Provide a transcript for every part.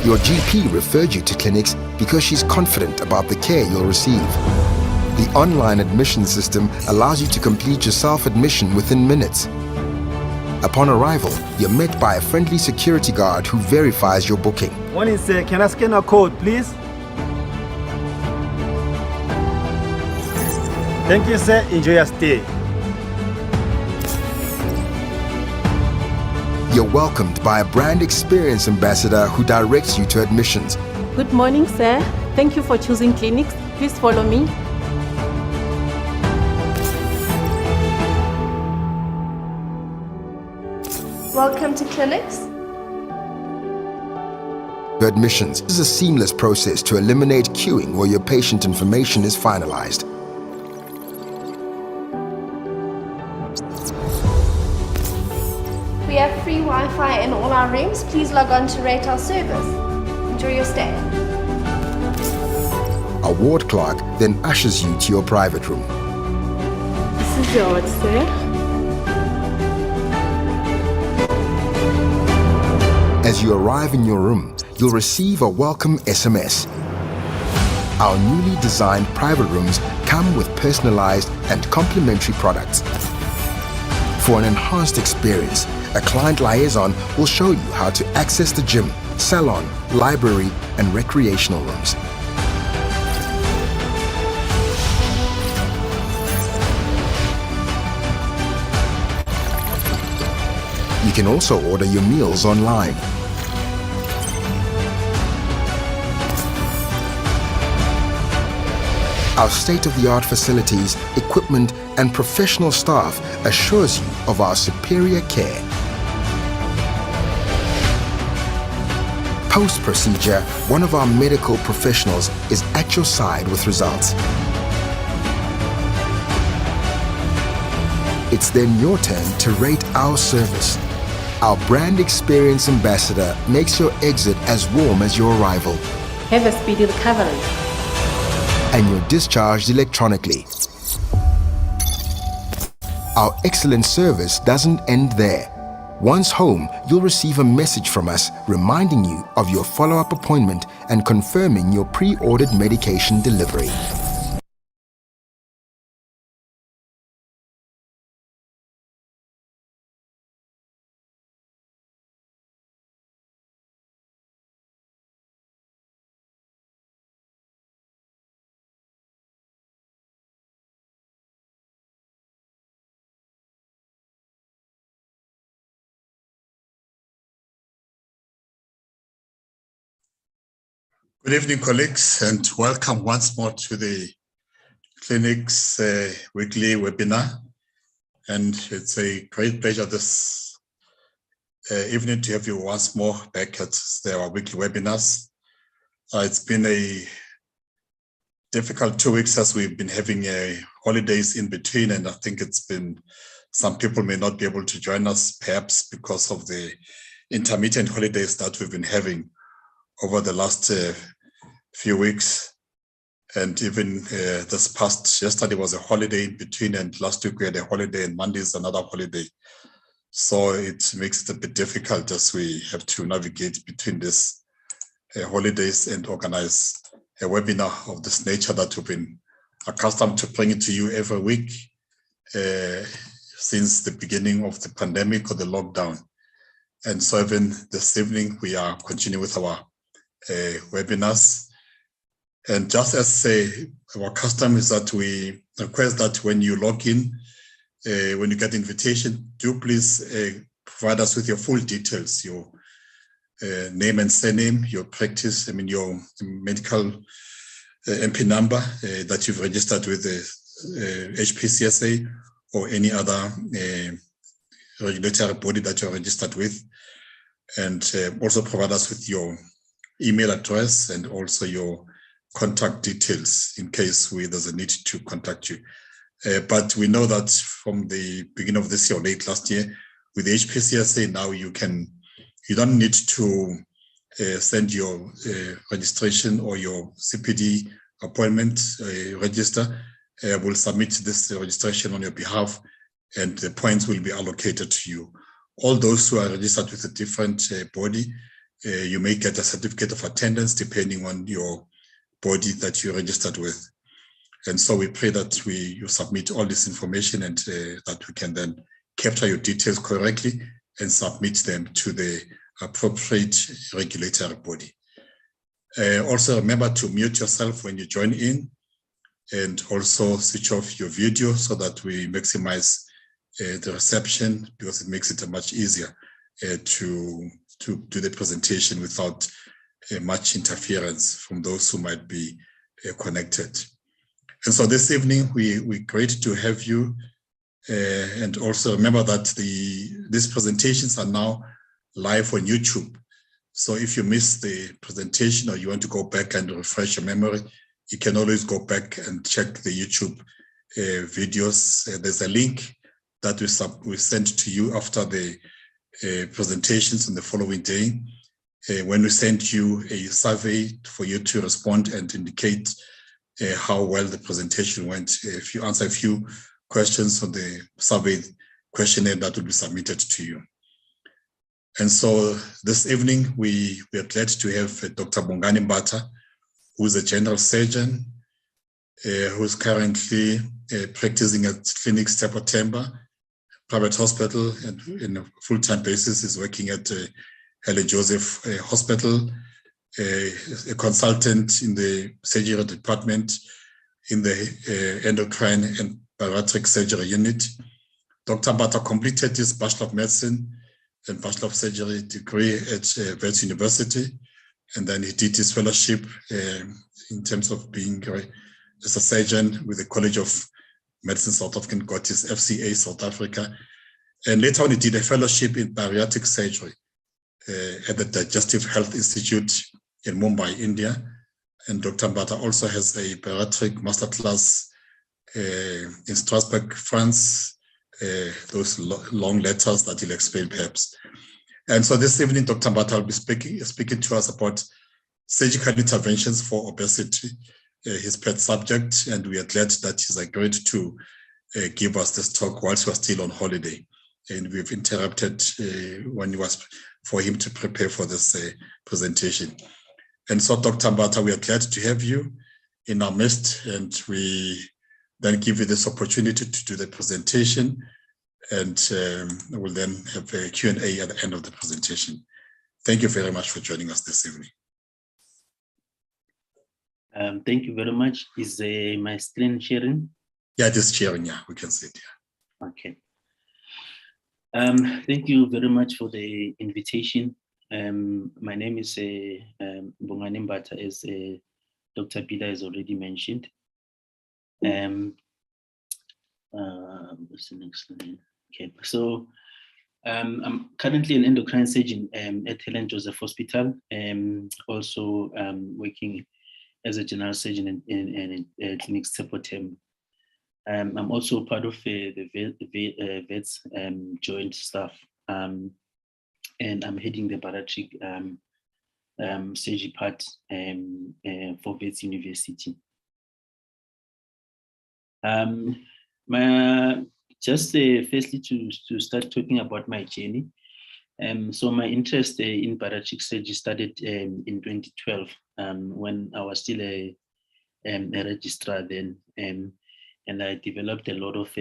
Your GP referred you to clinics because she's confident about the care you'll receive. The online admission system allows you to complete your self-admission within minutes. Upon arrival, you're met by a friendly security guard who verifies your booking. Morning, sir. Can I scan a code, please? Thank you, sir. Enjoy your stay. You're welcomed by a brand experience ambassador who directs you to admissions. Good morning, sir. Thank you for choosing clinics. Please follow me. Welcome to clinics. Admissions is a seamless process to eliminate queuing where your patient information is finalized. We have free Wi-Fi in all our rooms. Please log on to rate our service. Enjoy your stay. A ward clerk then ushers you to your private room. This is your ward, sir. As you arrive in your room, you'll receive a welcome SMS. Our newly designed private rooms come with personalized and complimentary products. For an enhanced experience, a client liaison will show you how to access the gym, salon, library, and recreational rooms. You can also order your meals online. Our state-of-the-art facilities, equipment, and professional staff assures you of our superior care. Post-procedure, one of our medical professionals is at your side with results. It's then your turn to rate our service. Our brand experience ambassador makes your exit as warm as your arrival. Have a speedy recovery. And you're discharged electronically. Our excellent service doesn't end there. Once home, you'll receive a message from us reminding you of your follow-up appointment and confirming your pre-ordered medication delivery. Good evening, colleagues, and welcome once more to the clinic's weekly webinar. And it's a great pleasure this evening to have you once more back at our weekly webinars. It's been a difficult 2 weeks as we've been having holidays in between, and I think it's been, some people may not be able to join us, perhaps because of the intermittent holidays that we've been having over the last few weeks. And even this past, yesterday was a holiday in between, and last week we had a holiday, and Monday is another holiday. So it makes it a bit difficult as we have to navigate between these holidays and organize a webinar of this nature that we've been accustomed to bringing to you every week since the beginning of the pandemic or the lockdown. And so even this evening, we are continuing with our webinars. And just as our custom is that we request that when you log in, when you get the invitation, do please provide us with your full details, your name and surname, your practice, your medical MP number that you've registered with the HPCSA or any other regulatory body that you're registered with. And also provide us with your email address and also your contact details in case there's a need to contact you. But we know that from the beginning of this year, or late last year, with the HPCSA now you don't need to send your registration or your CPD appointment register. We'll submit this registration on your behalf, and the points will be allocated to you. All those who are registered with a different body, you may get a certificate of attendance depending on your body that you registered with. And so we pray that you submit all this information and that we can then capture your details correctly and submit them to the appropriate regulatory body. Also remember to mute yourself when you join in, and also switch off your video so that we maximize the reception, because it makes it much easier to do the presentation without much interference from those who might be connected. And so this evening, we're great to have you. And also remember that these presentations are now live on YouTube. So if you miss the presentation or you want to go back and refresh your memory, you can always go back and check the YouTube videos. There's a link that we sent to you after the presentations on the following day. When we sent you a survey for you to respond and indicate how well the presentation went. If you answer a few questions on the survey questionnaire, that will be submitted to you. And so this evening, we are glad to have Dr. Bongani Mbatha, who is a general surgeon, who is currently practicing at Clinic September private hospital, and in a full-time basis is working at Helen Joseph Hospital, a consultant in the surgery department in the endocrine and bariatric surgery unit. Dr. Mbatha completed his Bachelor of Medicine and Bachelor of Surgery degree at Wits University, and then he did his fellowship in terms of being as a surgeon with the College of Medicine South Africa, got his FCA South Africa, and later on he did a fellowship in bariatric surgery at the Digestive Health Institute in Mumbai, India. And Dr. Mbatha also has a bariatric masterclass in Strasbourg, France, those long letters that he'll explain perhaps. And so this evening, Dr. Mbatha will be speaking to us about surgical interventions for obesity, his pet subject, and we are glad that he's agreed to give us this talk whilst we're still on holiday. And we've interrupted when it was for him to prepare for this presentation. And so, Dr. Mbatha, we are glad to have you in our midst, and we then give you this opportunity to do the presentation, and we'll then have a Q&A at the end of the presentation. Thank you very much for joining us this evening. Thank you very much. Is my screen sharing? Yeah, just sharing, yeah, we can see it, yeah. Okay. Thank you very much for the invitation. My name is Bongani Mbatha, as Dr. Peter has already mentioned. What's the next line? Okay, so I'm currently an endocrine surgeon at Helen Joseph Hospital, also working as a general surgeon in Clinic September. I'm also part of the VETS joint staff, and I'm heading the bariatric surgery part for VETS University. Firstly, to start talking about my journey. So my interest in bariatric surgery started in 2012 when I was still a registrar then, and I developed a lot of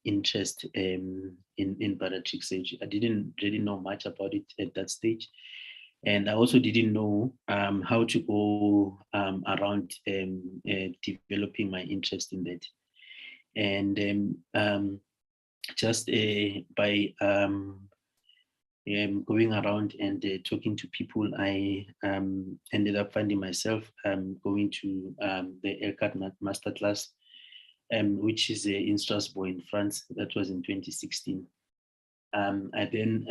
interest in bariatric surgery. I didn't really know much about it at that stage, and I also didn't know how to go around developing my interest in that. And just by going around and talking to people, I ended up finding myself going to the LCAT masterclass, which is in Strasbourg in France. That was in 2016. I then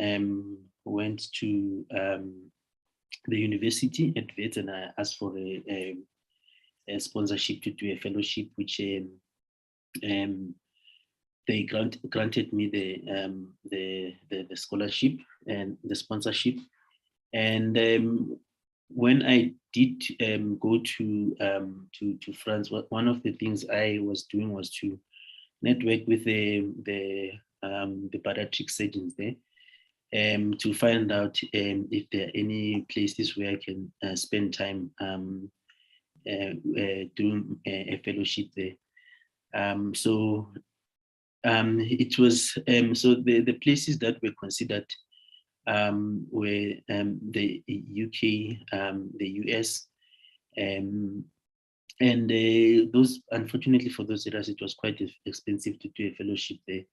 went to the university at VETS, and I asked for a sponsorship to do a fellowship, which they granted me the scholarship and the sponsorship. And when I did go to France, one of the things I was doing was to network with the bariatric surgeons there. to find out if there are any places where I can spend time doing a fellowship there. It was so the places that were considered were the UK, the US, and those, unfortunately for those areas, it was quite expensive to do a fellowship there.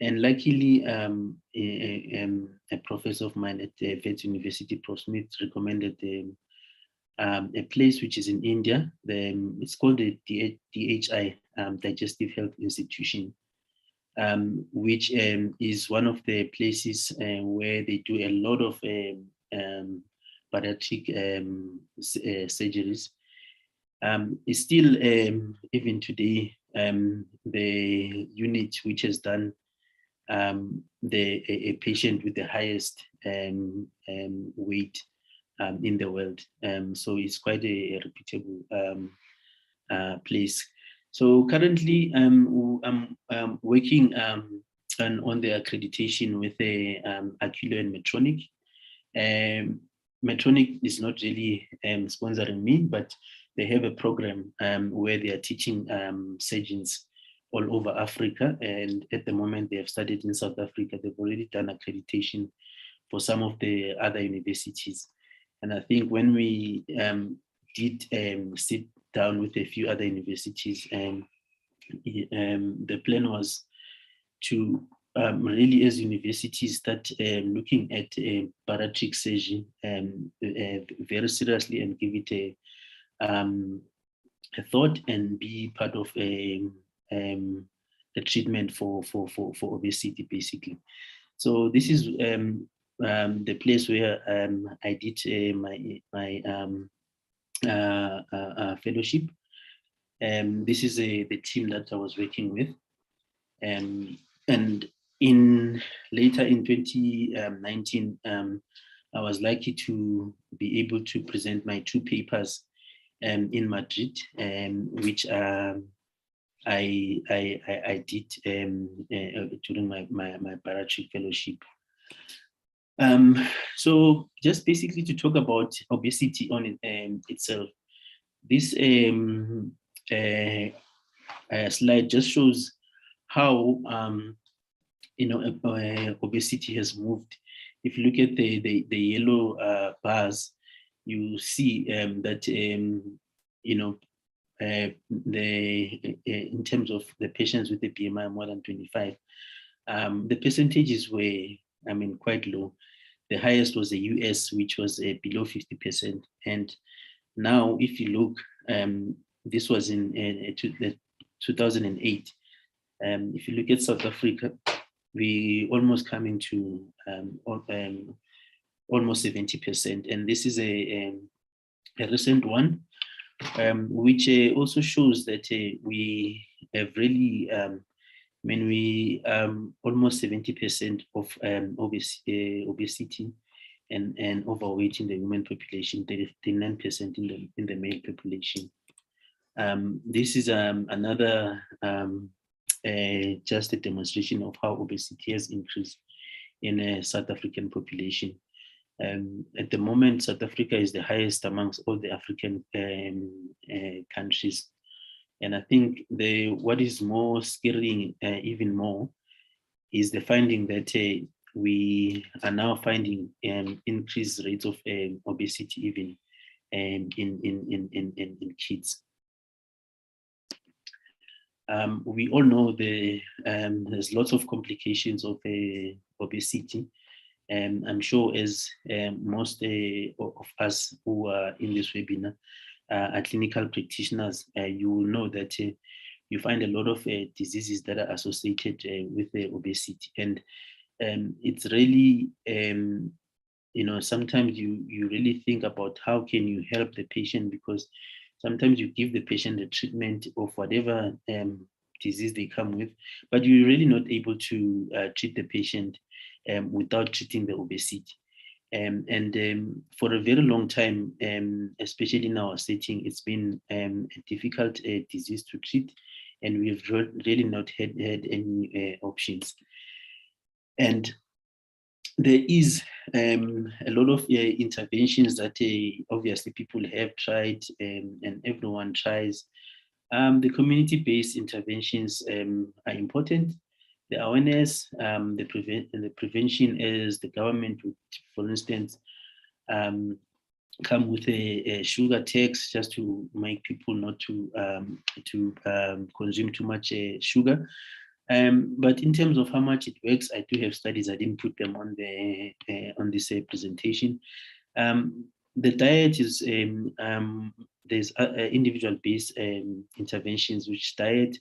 And luckily, a professor of mine at Wits University, Prof. Smith, recommended a place which is in India. It's called the DHI, Digestive Health Institution, which is one of the places where they do a lot of bariatric surgeries. It's still, even today, the unit which has done a patient with the highest weight in the world. So it's quite a reputable place. So currently, I'm working on the accreditation with Aquilo and Medtronic. Medtronic is not really sponsoring me, but they have a program where they are teaching surgeons all over Africa. And at the moment, they have studied in South Africa. They've already done accreditation for some of the other universities. And I think when we did sit down with a few other universities, the plan was to really, as universities, start looking at bariatric surgery very seriously and give it a thought and be part of the treatment for obesity, basically. So this is the place where I did my fellowship. This is the team that I was working with. And later in 2019, I was lucky to be able to present my 2 papers in Madrid, which I did during my bariatric fellowship. So just basically to talk about obesity on itself, this slide just shows how obesity has moved. If you look at the yellow bars, you see that in terms of the patients with a BMI more than 25, the percentages were, quite low. The highest was the US, which was below 50%. And now, if you look, this was in 2008. If you look at South Africa, we almost coming to almost 70%. And this is a recent one, which also shows that we have really, almost 70% of obesity and overweight in the women population, 39% in the male population. This is another just a demonstration of how obesity has increased in a South African population. At the moment, South Africa is the highest amongst all the African countries. And I think what is more scaring even more is the finding that we are now finding increased rates of obesity even in kids. We all know there's lots of complications of obesity. I'm sure as most of us who are in this webinar are clinical practitioners, you will know that you find a lot of diseases that are associated with obesity. And it's really, sometimes you really think about how can you help the patient, because sometimes you give the patient the treatment of whatever disease they come with, but you're really not able to treat the patient without treating the obesity. And for a very long time, especially in our setting, it's been a difficult disease to treat, and we've really not had any options. And there is a lot of interventions that obviously people have tried, and everyone tries. The community-based interventions are important. The awareness, the prevention is the government would, for instance, come with a sugar tax just to make people not to consume too much sugar. But in terms of how much it works, I do have studies. I didn't put them on the on this presentation. The diet is there's individual-based interventions, which diet,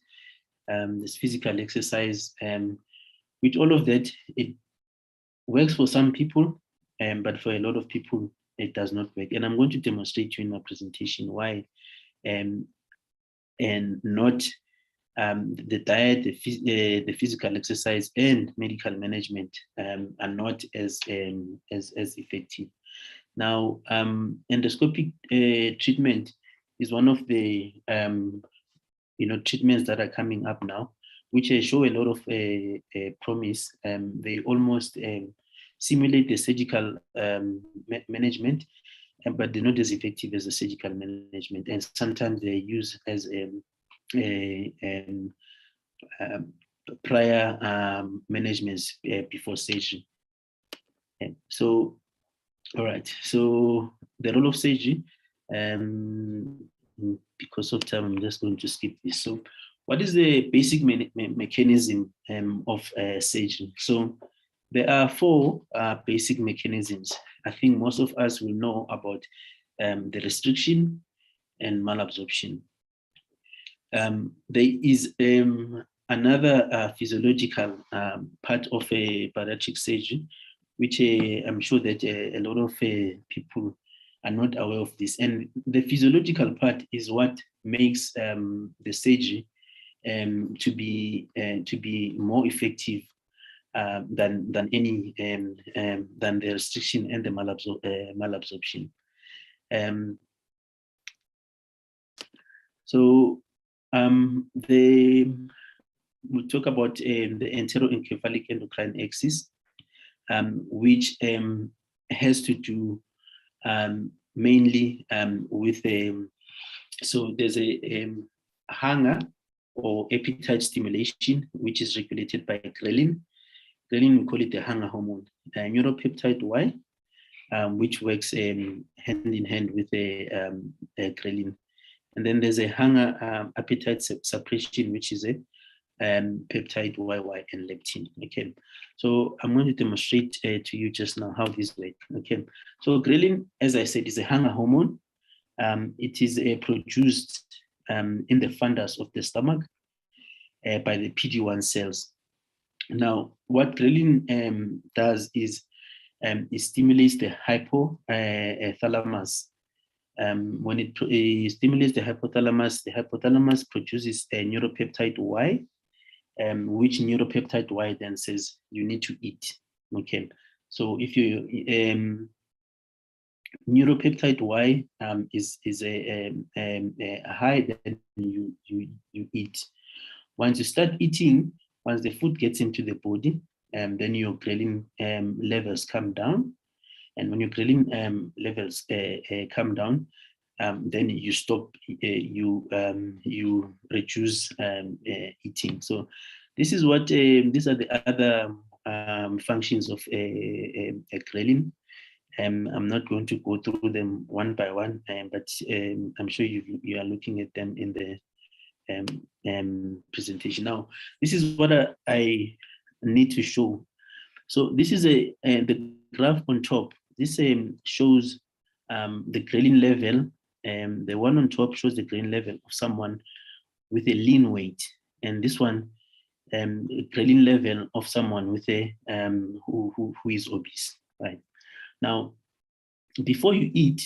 there's physical exercise. With all of that, it works for some people, but for a lot of people, it does not work. And I'm going to demonstrate to you in my presentation why, and not the diet, the physical exercise, and medical management are not as effective. Now, endoscopic treatment is one of the treatments that are coming up now, which show a lot of promise. They almost simulate the surgical management, but they're not as effective as the surgical management. And sometimes they're used as prior managements before surgery. So, all right. So the role of surgery, because of time, I'm just going to skip this. So, what is the basic mechanism of surgery? So, there are four basic mechanisms. I think most of us will know about the restriction and malabsorption. There is another physiological part of a bariatric surgery, which I'm sure that a lot of people are not aware of this. And the physiological part is what makes the surgery to be more effective than any than the restriction and the malabsorption. So we'll talk about the enteroencephalic endocrine axis, which has to do mainly with so there's a hunger or appetite stimulation, which is regulated by ghrelin. Ghrelin, we call it the hunger hormone. Neuropeptide Y, which works hand in hand with a ghrelin. And then there's a hunger appetite suppression, which is a peptide YY and leptin. Okay, so I'm going to demonstrate to you just now how this works. Okay, so ghrelin, as I said, is a hunger hormone. It is produced in the fundus of the stomach by the PD-1 cells. Now, what ghrelin does is it stimulates the hypothalamus. When it stimulates the hypothalamus produces a neuropeptide Y, which neuropeptide Y then says you need to eat. Okay, so if you neuropeptide Y is a high, then you eat. Once you start eating, once the food gets into the body, then your ghrelin levels come down. And when your ghrelin levels come down, then you stop, you reduce eating. So this is what, these are the other functions of ghrelin. I'm not going to go through them one by one, but I'm sure you are looking at them in the presentation. Now, this is what I need to show. So this is the graph on top. This shows the ghrelin level. The one on top shows the ghrelin level of someone with a lean weight, and this one ghrelin level of someone with a who is obese. Right now, before you eat,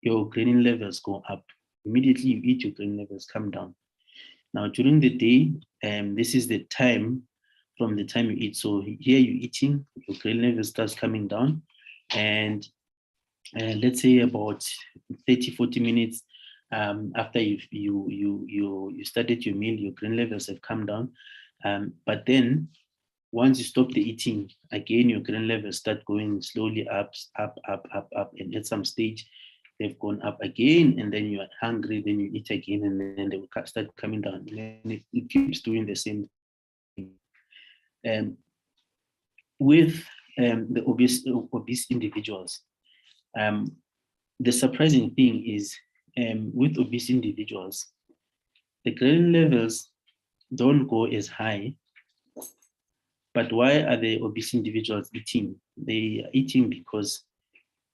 your ghrelin levels go up. Immediately you eat, your ghrelin levels come down. Now during the day, this is the time from the time you eat. So here you're eating, your ghrelin level starts coming down, and let's say about 30-40 minutes after you started your meal, your ghrelin levels have come down. But then once you stop the eating, again, your ghrelin levels start going slowly up, and at some stage, they've gone up again, and then you are hungry, then you eat again, and then they will start coming down, and it keeps doing the same thing. With the obese individuals, the surprising thing is with obese individuals, the ghrelin levels don't go as high. But why are the obese individuals eating? They are eating because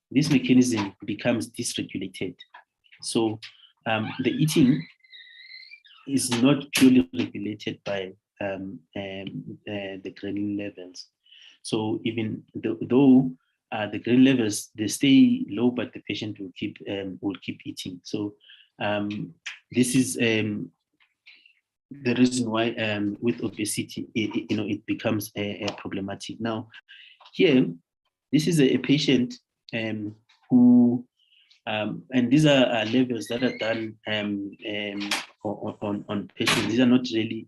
this mechanism becomes dysregulated. So the eating is not purely regulated by the ghrelin levels. So even though the ghrelin levels, they stay low, but the patient will keep eating. So this is the reason why with obesity, it becomes problematic. Now, here, this is a patient who, and these are levels that are done on patients. These are not really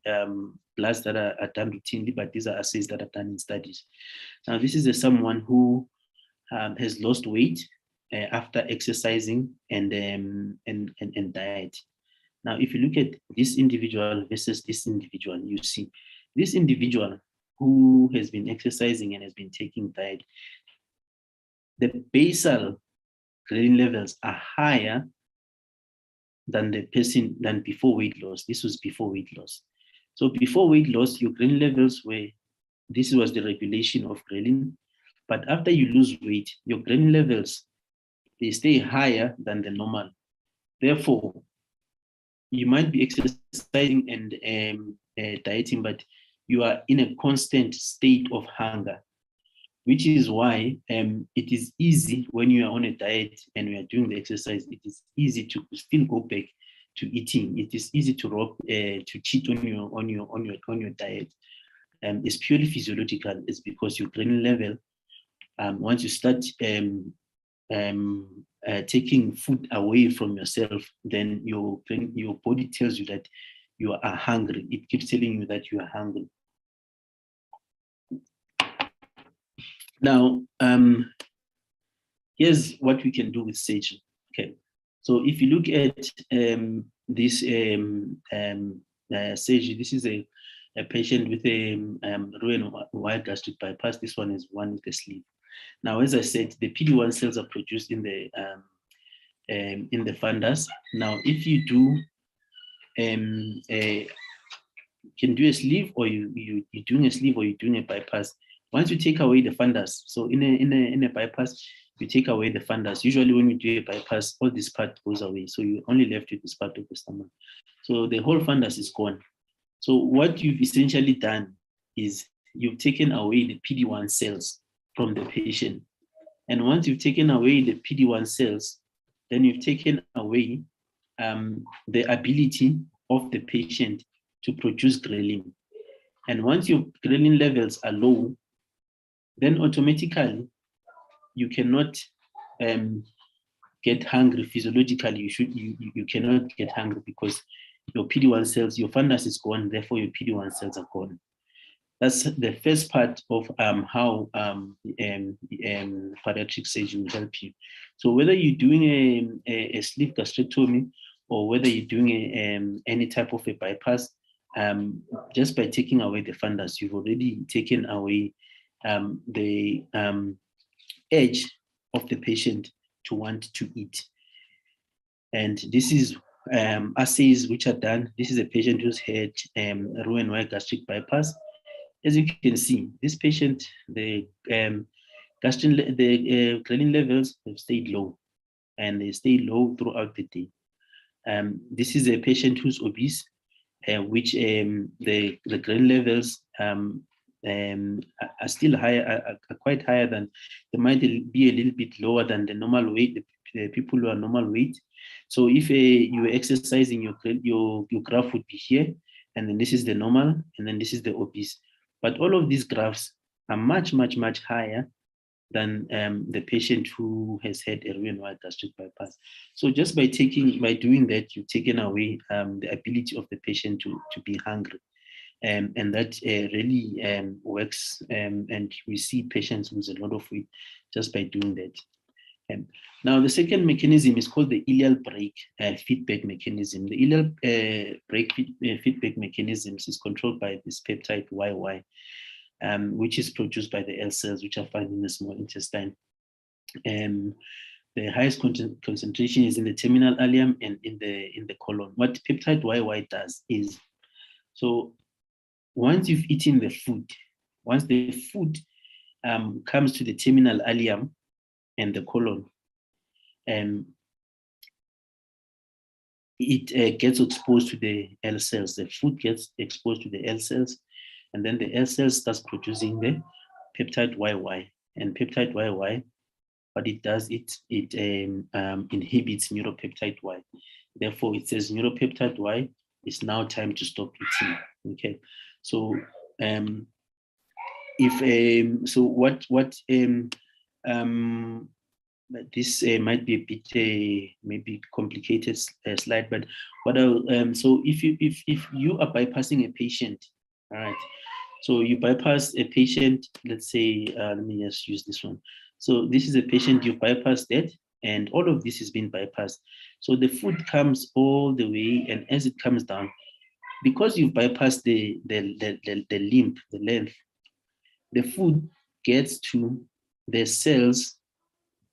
bloods that are done routinely, but these are assays that are done in studies. Now, this is someone who has lost weight after exercising and diet. Now, if you look at this individual versus this individual, you see this individual who has been exercising and has been taking diet, the basal ghrelin levels are higher than the person than before weight loss. This was before weight loss. So before weight loss, your ghrelin levels this was the regulation of ghrelin. But after you lose weight, your ghrelin levels, they stay higher than the normal. Therefore, you might be exercising and dieting, but you are in a constant state of hunger, which is why it is easy when you are on a diet and we are doing the exercise, it is easy to still go back to eating. It is easy to cheat on your diet. It's purely physiological. It's because your ghrelin level, once you start taking food away from yourself, then your body tells you that you are hungry. It keeps telling you that you are hungry. Now, here's what we can do with sage. Okay, so if you look at this sage, this is a patient with a Roux-en-Y gastric bypass. This one is one with a sleeve. Now, as I said, the PD-1 cells are produced in the fundus. Now, if you do can do a sleeve, or you're doing a sleeve, or you're doing a bypass, once you take away the fundus, so in a bypass, you take away the fundus. Usually when you do a bypass, all this part goes away. So you're only left with this part of the stomach. So the whole fundus is gone. So what you've essentially done is you've taken away the PD-1 cells from the patient. And once you've taken away the PD-1 cells, then you've taken away the ability of the patient to produce ghrelin. And once your ghrelin levels are low, then automatically you cannot get hungry physiologically. You cannot get hungry because your PD-1 cells, your fundus is gone, therefore your PD-1 cells are gone. That's the first part of how bariatric surgery will help you. So whether you're doing a sleeve gastrectomy or whether you're doing any type of a bypass, just by taking away the fundus, you've already taken away the edge of the patient to want to eat. And this is assays which are done. This is a patient who's had Roux-en-Y gastric bypass. As you can see, this patient, the ghrelin levels have stayed low, and they stay low throughout the day. This is a patient who's obese, which the ghrelin levels are still higher, are quite higher than, they might be a little bit lower than the normal weight, the people who are normal weight. So if you were exercising, your graph would be here, and then this is the normal, and then this is the obese. But all of these graphs are much, much, much higher than the patient who has had a Roux-en-Y gastric bypass. So just by doing that, you've taken away the ability of the patient to be hungry. and that really works, and we see patients lose a lot of weight just by doing that. Now, the second mechanism is called the ileal brake feedback mechanism. The ileal brake feedback mechanisms is controlled by this peptide YY, which is produced by the L cells, which are found in the small intestine. The highest concentration is in the terminal ileum and in the colon. What peptide YY does is, so once you've eaten the food, once the food comes to the terminal ileum and the colon, it gets exposed to the L cells. The food gets exposed to the L cells, and then the L cells starts producing the peptide YY. And peptide YY, what it does, it inhibits neuropeptide Y. Therefore, it says neuropeptide Y, it's now time to stop eating. Okay, so this might be a bit maybe complicated slide, but what so if you are bypassing a patient, all right, so you bypass a patient, let's say, let me just use this one. So this is a patient, you bypassed that, and all of this has been bypassed. So the food comes all the way, and as it comes down, because you've bypassed the limb, the length, the food gets to the cells,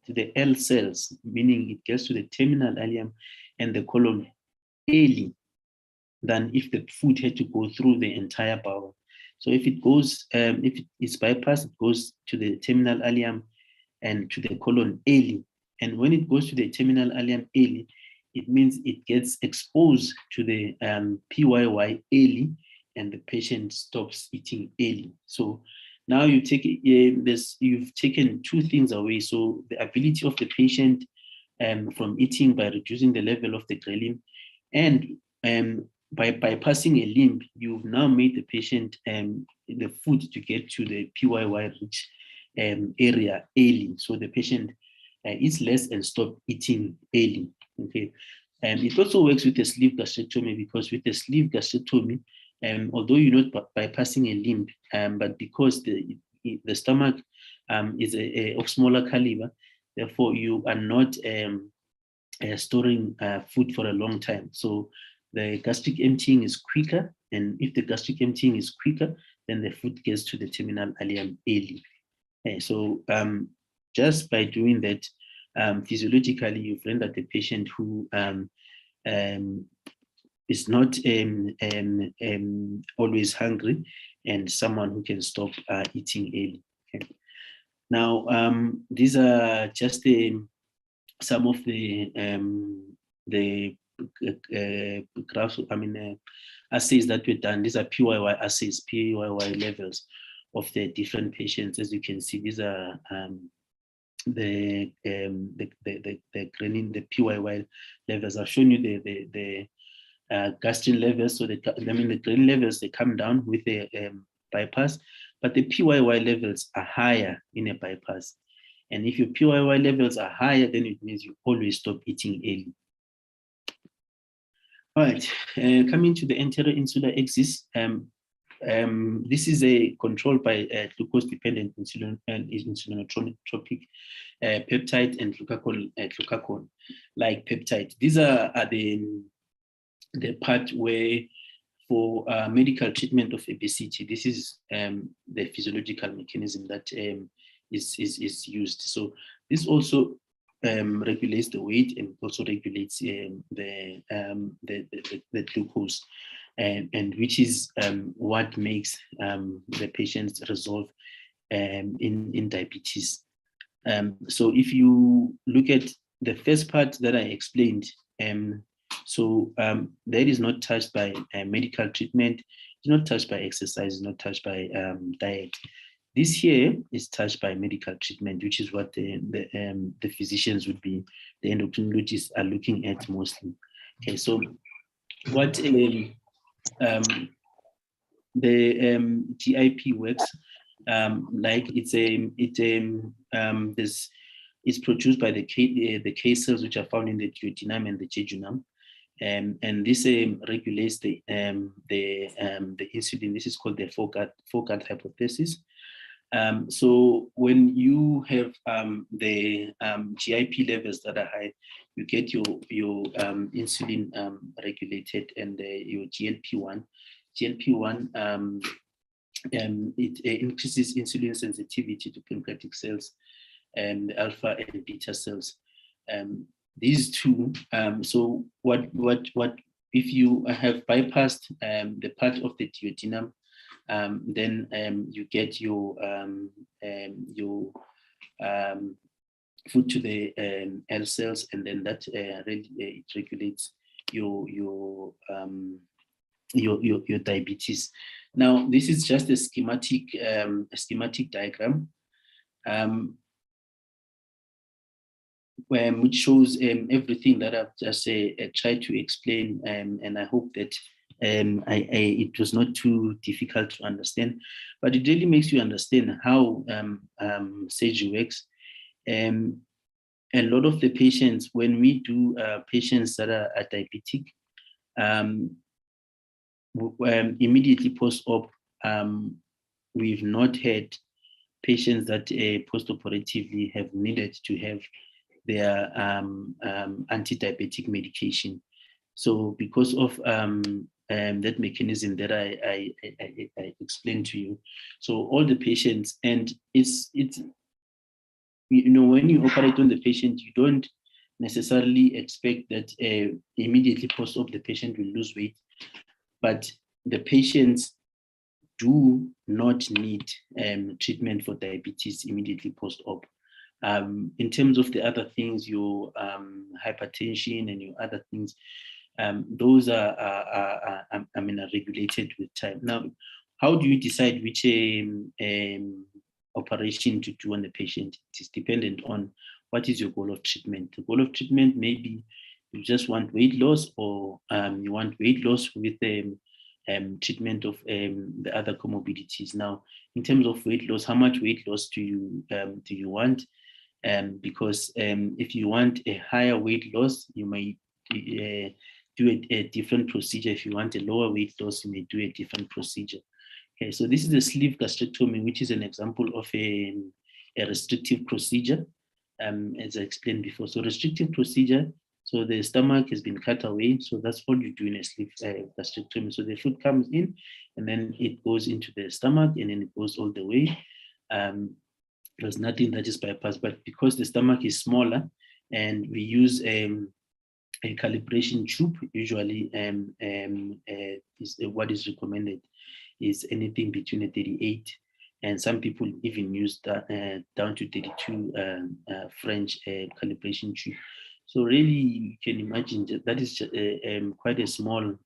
to the L cells, meaning it gets to the terminal ileum and the colon early than if the food had to go through the entire bowel. So if it goes, if it's bypassed, it goes to the terminal ileum and to the colon early. And when it goes to the terminal ileum early, it means it gets exposed to the PYY early, and the patient stops eating early. So now you take you've taken two things away. So the ability of the patient from eating by reducing the level of the ghrelin, and by bypassing a limb, you've now made the patient the food to get to the PYY rich area early. So the patient eats less and stop eating early. Okay, and it also works with a sleeve gastrectomy, because with a sleeve gastrectomy, although you're not bypassing a limb, but because the stomach is of smaller caliber, therefore you are not storing food for a long time. So the gastric emptying is quicker, and if the gastric emptying is quicker, then the food gets to the terminal ileum early. So just by doing that, physiologically, you've rendered the patient who is not always hungry, and someone who can stop eating early. Okay. Now, these are just some of the graphs, assays that were done. These are PYY assays, PYY levels of the different patients. As you can see, these are the ghrelin, the PYY levels. I've shown you the gastrin levels. So the ghrelin levels, they come down with the bypass, but the PYY levels are higher in a bypass. And if your PYY levels are higher, then it means you always stop eating early. All right, coming to the anterior insular axis. This is controlled by glucose-dependent insulinotropic peptide and glucagon-like peptide. These are the part where, for medical treatment of obesity, this is the physiological mechanism that is used. So this also regulates the weight, and also regulates the glucose, and which is what makes the patients resolve in diabetes. So if you look at the first part that I explained, so that is not touched by medical treatment, it's not touched by exercise, it's not touched by diet. This here is touched by medical treatment, which is what the physicians would be, the endocrinologists are looking at mostly. Okay, so what the GIP works like, it's produced by the K cells, which are found in the duodenum and the jejunum, And this regulates the insulin. This is called the four-gut hypothesis. So when you have the GIP levels that are high, you get your insulin regulated, and your GLP-1. GLP-1 it increases insulin sensitivity to pancreatic cells and alpha and beta cells. These two. So what if you have bypassed the part of the duodenum? Then you get your food to the L cells, and then that really it regulates your diabetes. Now, this is just a schematic diagram, which shows everything that I've just tried to explain, and I hope that it was not too difficult to understand, but it really makes you understand how surgery works. A lot of the patients, when we do patients that are diabetic, immediately post-op, we've not had patients that post-operatively have needed to have their anti-diabetic medication. So because of that mechanism that I explained to you, so all the patients, and it's when you operate on the patient, you don't necessarily expect that immediately post-op the patient will lose weight, but the patients do not need treatment for diabetes immediately post-op. In terms of the other things, your hypertension and your other things, those are regulated with time. Now, how do you decide which operation to do on the patient? It is dependent on what is your goal of treatment. The goal of treatment may be you just want weight loss, or you want weight loss with treatment of the other comorbidities. Now, in terms of weight loss, how much weight loss do you want? Because if you want a higher weight loss, you may do a different procedure. If you want a lower weight loss, you may do a different procedure. Okay, so this is a sleeve gastrectomy, which is an example of a restrictive procedure, as I explained before. So restrictive procedure, so the stomach has been cut away. So that's all you do in a sleeve gastrectomy. So the food comes in, and then it goes into the stomach, and then it goes all the way. There's nothing that is bypassed, but because the stomach is smaller, and we use a calibration tube, usually what is recommended is anything between a 38, and some people even use that down to 32 French calibration tube. So really, you can imagine that is quite a small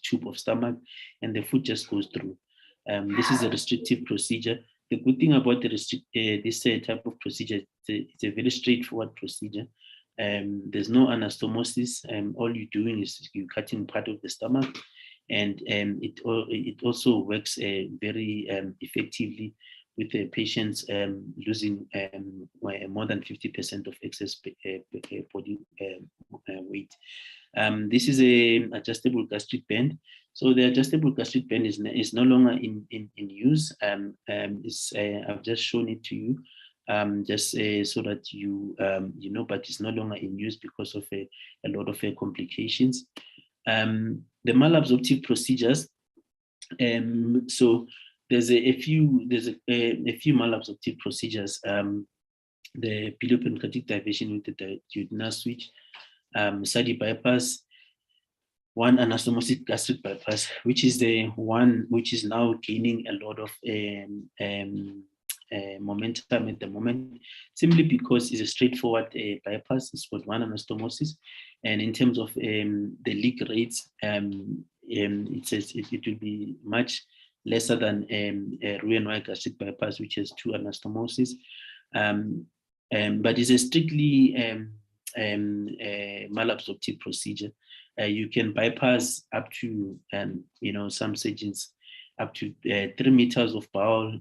tube of stomach, and the food just goes through. This is a restrictive procedure. The good thing about this type of procedure, it's a very straightforward procedure. There's no anastomosis. All you're doing is you're cutting part of the stomach, and it also works very effectively with the patients losing more than 50% of excess body weight. This is an adjustable gastric band. So the adjustable gastric band is no longer in use. I've just shown it to you, just so that you know, but it's no longer in use because of a lot of complications. The malabsorptive procedures. So there's a few malabsorptive procedures. The biliopancreatic diversion with the duodenal switch, SADI bypass, one anastomosis gastric bypass, which is the one which is now gaining a lot of momentum at the moment, simply because it's a straightforward bypass. It's got one anastomosis, and in terms of the leak rates, it says it will be much lesser than a Roux-en-Y gastric bypass, which has two anastomoses, but it's a strictly malabsorptive procedure. You can bypass up to, some surgeons up to 3 meters of bowel,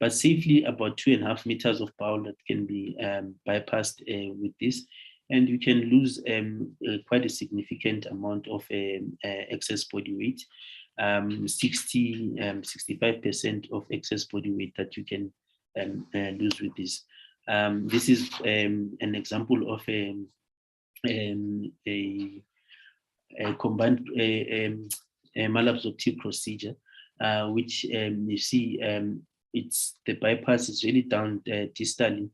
but safely about 2.5 meters of bowel that can be bypassed with this. and you can lose quite a significant amount of excess body weight, 65% of excess body weight that you can lose with this. This is an example of a combined malabsorptive procedure, which you see it's the bypass is really down distally,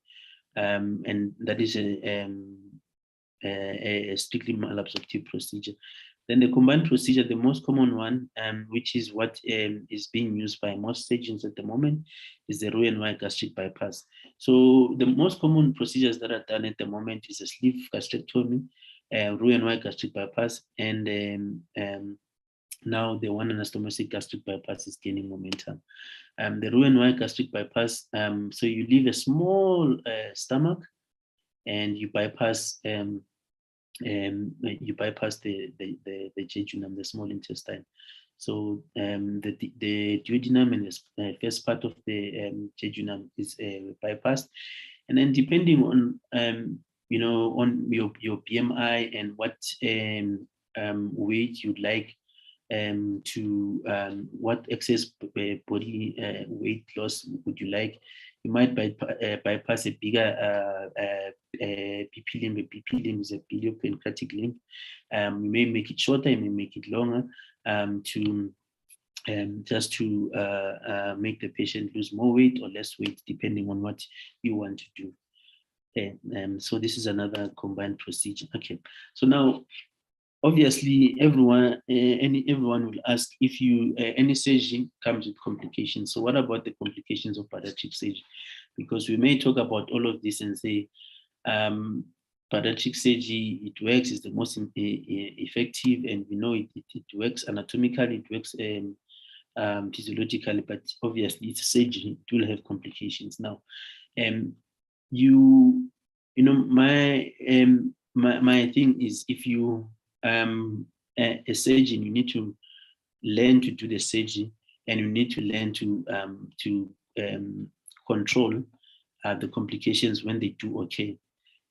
and that is a strictly malabsorptive procedure. Then the combined procedure, the most common one, which is what is being used by most surgeons at the moment, is the Roux-en-Y gastric bypass. So the most common procedures that are done at the moment is a sleeve gastrectomy, Roux-en-Y gastric bypass, and now the one anastomotic gastric bypass is gaining momentum. The Roux-en-Y gastric bypass, so you leave a small stomach and you bypass the jejunum, the small intestine. So the duodenum and the first part of the jejunum is bypassed, and then depending on on your BMI and what weight you'd like to what excess body weight loss would you like, you might bypass a bigger BP limb. A BP limb is a biliopancreatic limb. You may make it shorter, you may make it longer just to make the patient lose more weight or less weight, depending on what you want to do. So this is another combined procedure. Okay, so now obviously everyone will ask if any surgery comes with complications. So what about the complications of bariatric surgery? Because we may talk about all of this and say bariatric surgery, it works, is the most effective, and we know it works anatomically, it works physiologically, but obviously it's surgery, it will have complications. Now, my thing is, if you a surgeon, you need to learn to do the surgery, and you need to learn to control the complications when they do occur,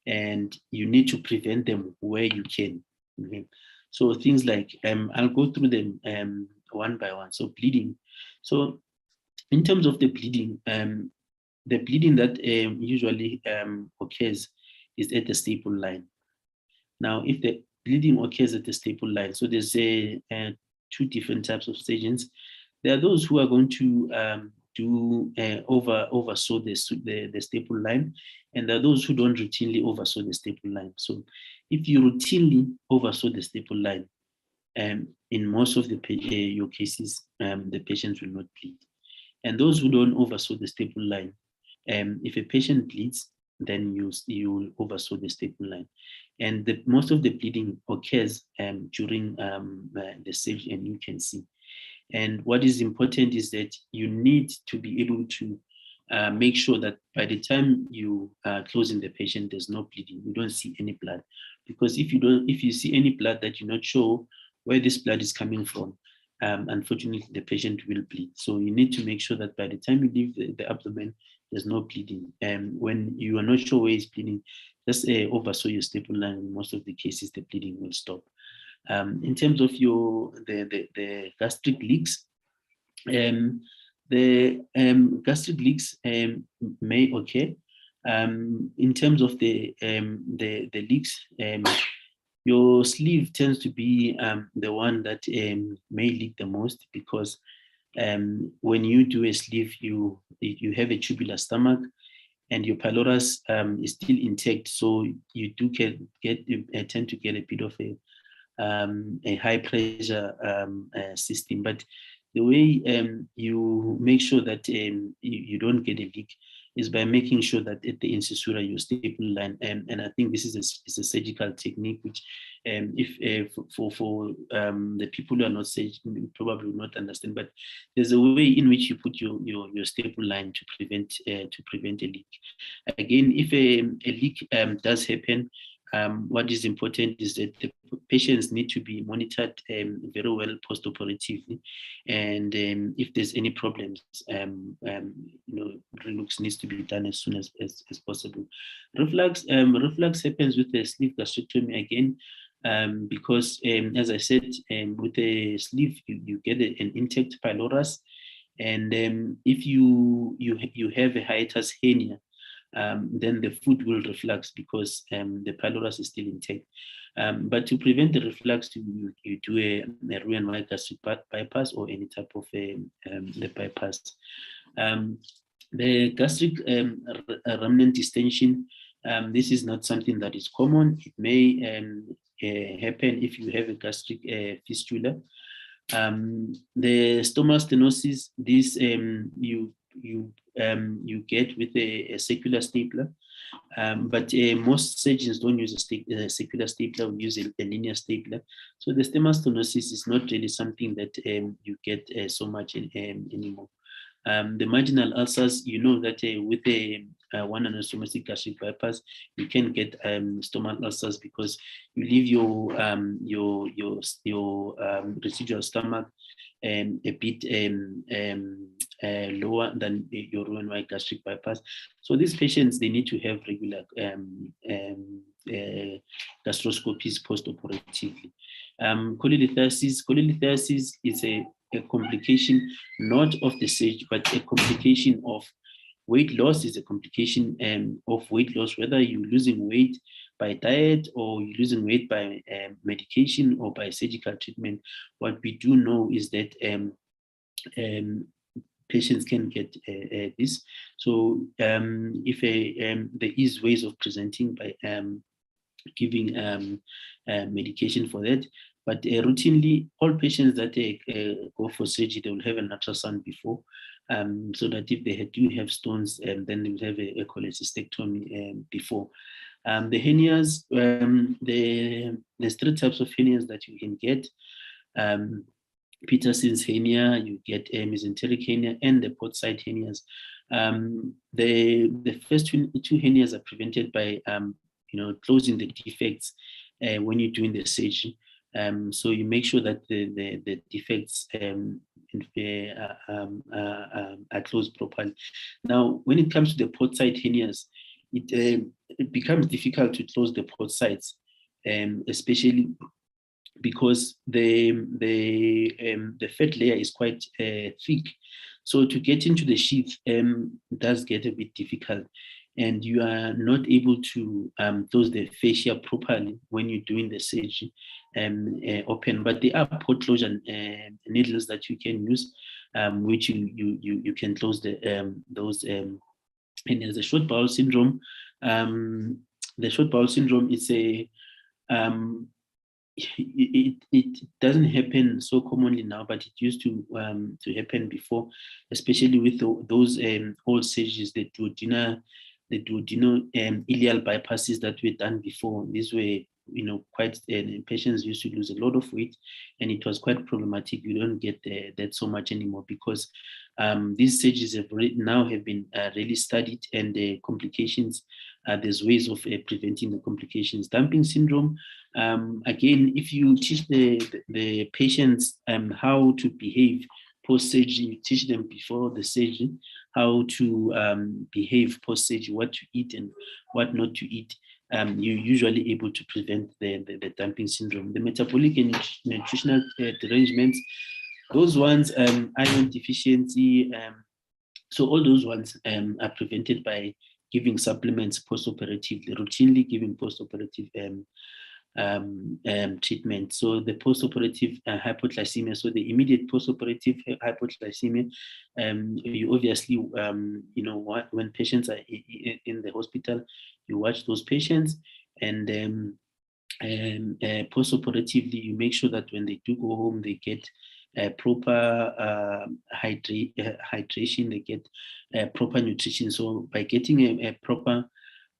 and you need to prevent them where you can. Okay? So things like I'll go through them one by one. So bleeding. So in terms of the bleeding that usually occurs is at the staple line. Now, if the bleeding occurs at the staple line, so there's two different types of surgeons. There are those who are going to oversaw the staple line, and there are those who don't routinely oversaw the staple line. So if you routinely oversaw the staple line, in most of your cases, the patients will not bleed. And those who don't oversaw the staple line, if a patient bleeds, then you will oversaw the staple line. And most of the bleeding occurs during the surgery, and you can see. And what is important is that you need to be able to make sure that by the time you are closing the patient, there's no bleeding. You don't see any blood, because if you see any blood that you're not sure where this blood is coming from, unfortunately, the patient will bleed. So you need to make sure that by the time you leave the abdomen, there's no bleeding. And when you are not sure where it's bleeding, just oversaw your staple line. In most of the cases, the bleeding will stop. In terms of the gastric leaks, the gastric leaks may occur. In terms of the leaks, your sleeve tends to be the one that may leak the most, because when you do a sleeve, you have a tubular stomach, and your pylorus is still intact, so you do tend to get a bit of a high pressure system. But the way you make sure that you don't get a leak is by making sure that at the incisura, your staple line, and I think this is a surgical technique which, if for the people who are not surgeons, probably will not understand, but there's a way in which you put your staple line to prevent a leak. Again, if a leak does happen, what is important is that the patients need to be monitored very well post-operatively, and if there's any problems, relux needs to be done as soon as possible. Reflux happens with the sleeve gastrectomy again, because as I said, with the sleeve you get an intact pylorus, and if you have a hiatus hernia, then the food will reflux because the pylorus is still intact. But to prevent the reflux, you do a Roux-en-Y gastric bypass or any type of the bypass. The gastric remnant distension, this is not something that is common. It may happen if you have a gastric fistula. The stomal stenosis, this you get with a circular stapler, but most surgeons don't use a circular stapler, we use a linear stapler. So the stomal stenosis is not really something that you get so much anymore. The marginal ulcers, you know that with a one anastomotic gastric bypass, you can get stomal ulcers because you leave your residual stomach a bit lower than your Roux-en-Y gastric bypass. So these patients, they need to have regular gastroscopies post-operatively. Cholelithiasis is a complication not of the surgery, but a complication of weight loss. Is a complication of weight loss, whether you're losing weight by diet or you're losing weight by medication or by surgical treatment. What we do know is that patients can get this. So if there is ways of presenting by giving medication for that. But routinely, all patients that go for surgery, they will have an ultrasound before, so that if they do have stones, then they will have a cholecystectomy before. The hernias, there's 3 types of hernias that you can get. Peterson's hernia, you get mesenteric hernia, and the port side hernias. The first two hernias are prevented by closing the defects when you're doing the surgery. So you make sure that the defects are closed properly. Now, when it comes to the port side hernias, it becomes difficult to close the port sides, especially because the fat layer is quite thick. So to get into the sheath does get a bit difficult, and you are not able to close the fascia properly when you're doing the surgery open. But there are port closure needles that you can use, which you can close those. And there's the short bowel syndrome. The short bowel syndrome is it doesn't happen so commonly now, but it used to happen before, especially with those old surgeries, the duodenal ileal bypasses that were done before. These were quite patients used to lose a lot of weight, and it was quite problematic. You don't get that so much anymore because these surgeries have been really studied, and the complications, there's ways of preventing the complications. Dumping syndrome, again, if you teach the patients how to behave post-surgery, you teach them before the surgery how to behave post-surgery, what to eat and what not to eat, you're usually able to prevent the dumping syndrome. The metabolic and nutritional derangements, those ones, iron deficiency, so all those ones are prevented by giving supplements post-operatively, routinely giving post-operative treatment. So the post-operative hypoglycemia, so the immediate post-operative hypoglycemia, you obviously, when patients are in the hospital, you watch those patients, and post-operatively, you make sure that when they do go home, they get proper hydration, they get proper nutrition. So by getting a proper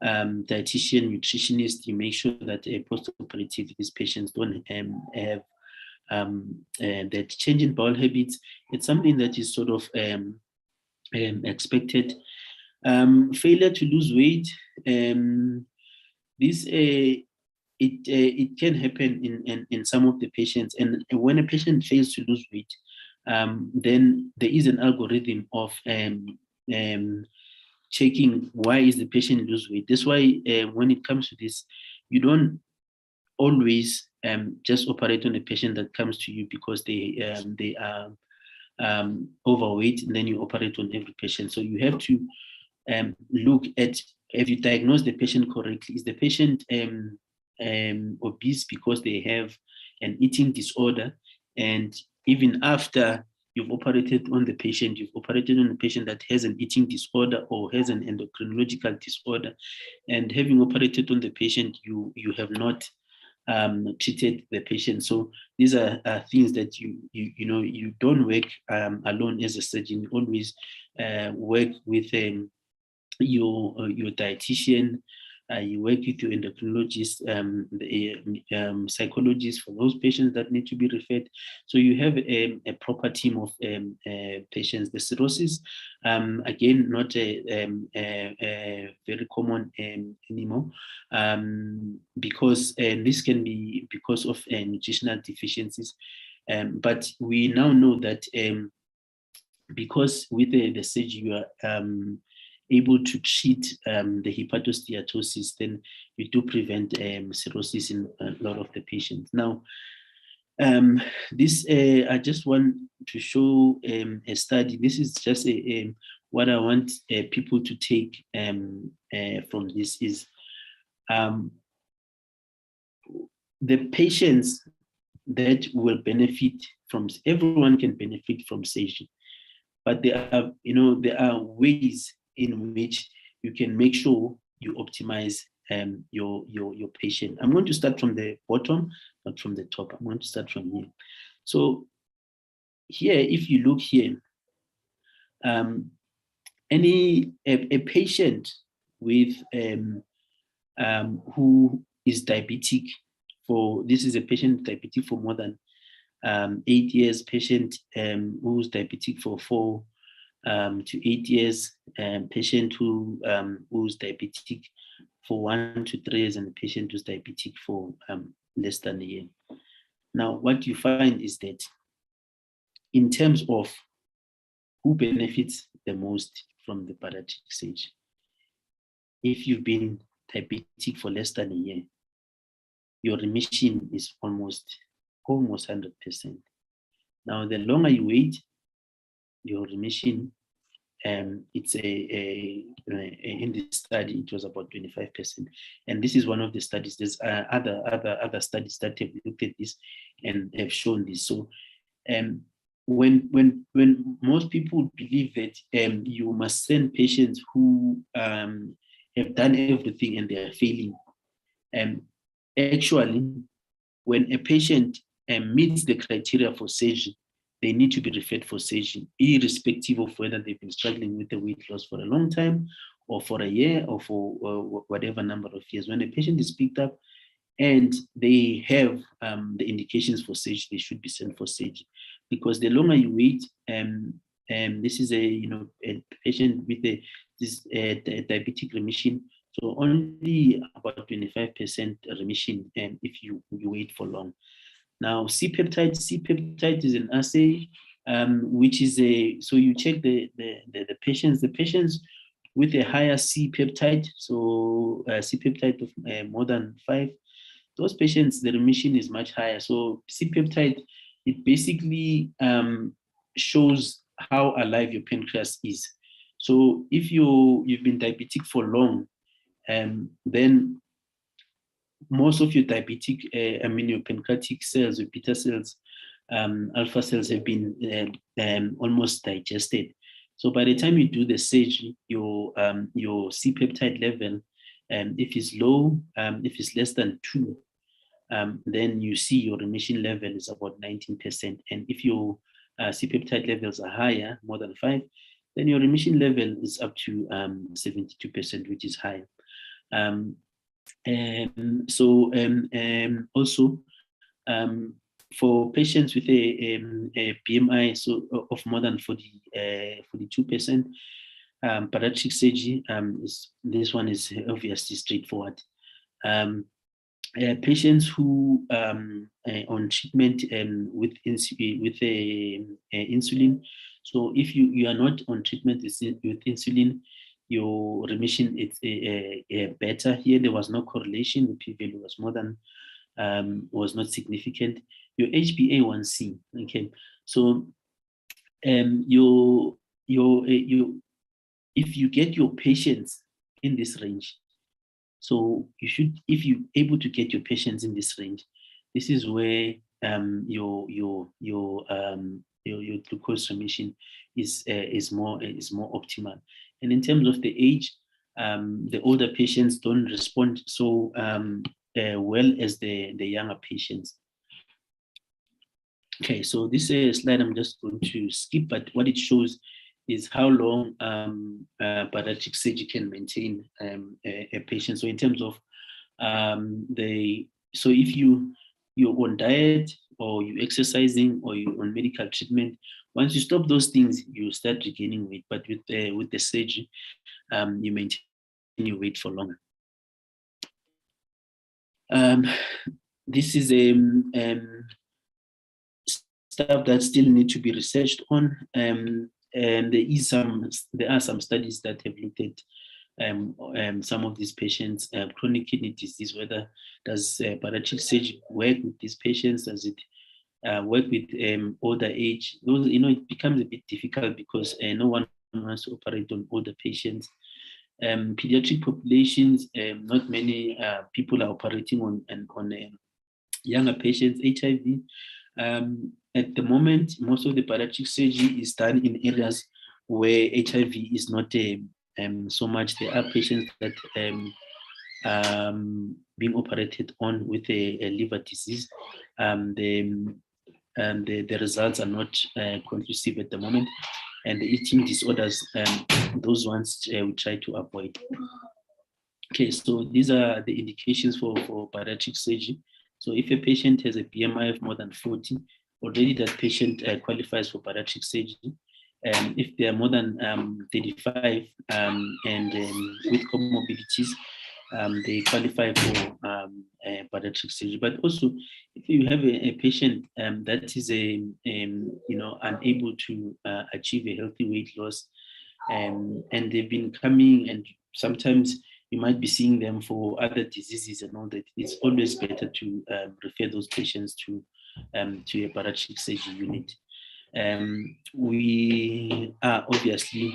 dietitian, nutritionist, you make sure that post-operative, these patients don't have that change in bowel habits. It's something that is sort of expected. Failure to lose weight. This it can happen in some of the patients. And when a patient fails to lose weight, then there is an algorithm of checking why is the patient lose weight. That's why when it comes to this, you don't always just operate on a patient that comes to you because they are overweight, and then you operate on every patient. So you have to look at, have you diagnosed the patient correctly? Is the patient obese because they have an eating disorder? And even after you've operated on the patient, you've operated on a patient that has an eating disorder or has an endocrinological disorder, and having operated on the patient, you have not treated the patient. So these are things that you don't work alone as a surgeon. You always work with your dietitian. You work with your endocrinologist, the psychologist for those patients that need to be referred. So you have a proper team of patients. The cirrhosis, again, not very common anymore, because this can be because of nutritional deficiencies. But we now know that because with the surgery you are able to treat the hepatosteatosis, then you do prevent cirrhosis in a lot of the patients. Now, this I just want to show a study. This is just what I want people to take from this is the patients that will benefit from, everyone can benefit from surgery, but there are ways in which you can make sure you optimize your patient. I'm going to start from the bottom, not from the top. I'm going to start from here. So here, if you look here, a patient with who is diabetic this is a patient diabetic for more than 8 years, patient who's diabetic for 4 to 8 years, patient who's diabetic for 1 to 3 years, and a patient who's diabetic for less than a year. Now, what you find is that in terms of who benefits the most from the bariatric surgery, if you've been diabetic for less than a year, your remission is almost 100%. Now, the longer you wait, your remission, it's in this study, it was about 25%. And this is one of the studies. There's other studies that have looked at this and have shown this. So when most people believe that you must send patients who have done everything and they are failing, actually, when a patient meets the criteria for surgery, they need to be referred for surgery, irrespective of whether they've been struggling with the weight loss for a long time, or for a year, or for whatever number of years. When a patient is picked up and they have the indications for surgery, they should be sent for surgery, because the longer you wait, this is a patient with this diabetic remission. So only about 25% remission if you wait for long. Now, C-peptide is an assay, which is so you check the patients with a higher C-peptide, so C-peptide of more than 5, those patients, the remission is much higher. So C-peptide, it basically shows how alive your pancreas is. So if you've been diabetic for long, then most of your diabetic, your pancreatic cells, your beta cells, alpha cells have been almost digested. So by the time you do the surgery, your C-peptide level, if it's low, if it's less than 2, then you see your remission level is about 19%. And if your C-peptide levels are higher, more than 5, then your remission level is up to 72%, which is high. Also, for patients with a BMI of more than 42%, bariatric surgery, this one is obviously straightforward. patients who on treatment with insulin. So if you are not on treatment with insulin, your remission is better. Here there was no correlation. The p-value was more than was not significant. Your HbA1c, okay. So if you get your patients in this range, so you should, if you're able to get your patients in this range, this is where your glucose remission is more optimal. And in terms of the age, the older patients don't respond so well as the younger patients. Okay, so this slide I'm just going to skip, but what it shows is how long bariatric surgery can maintain a patient. So in terms of so if you're on diet or you're exercising or you're on medical treatment, once you stop those things, you start regaining weight. But with the surgery, you maintain your weight for longer. This is stuff that still need to be researched on. And there are some studies that have looked at some of these patients, chronic kidney disease, whether does bariatric surgery work with these patients? Does it work with older age? Those, it becomes a bit difficult because no one wants to operate on older patients. Pediatric populations, not many people are operating on younger patients. HIV, at the moment, most of the bariatric surgery is done in areas where HIV is not so much. There are patients that being operated on with a liver disease. The results are not conclusive at the moment, and the eating disorders, those ones we try to avoid. Okay, so these are the indications for bariatric surgery. So if a patient has a BMI of more than 40, already that patient qualifies for bariatric surgery. If they are more than 35 and with comorbidities, they qualify for bariatric surgery. But also, if you have a patient that is unable to achieve a healthy weight loss, and they've been coming, and sometimes you might be seeing them for other diseases and all that, it's always better to refer those patients to a bariatric surgery unit. We are obviously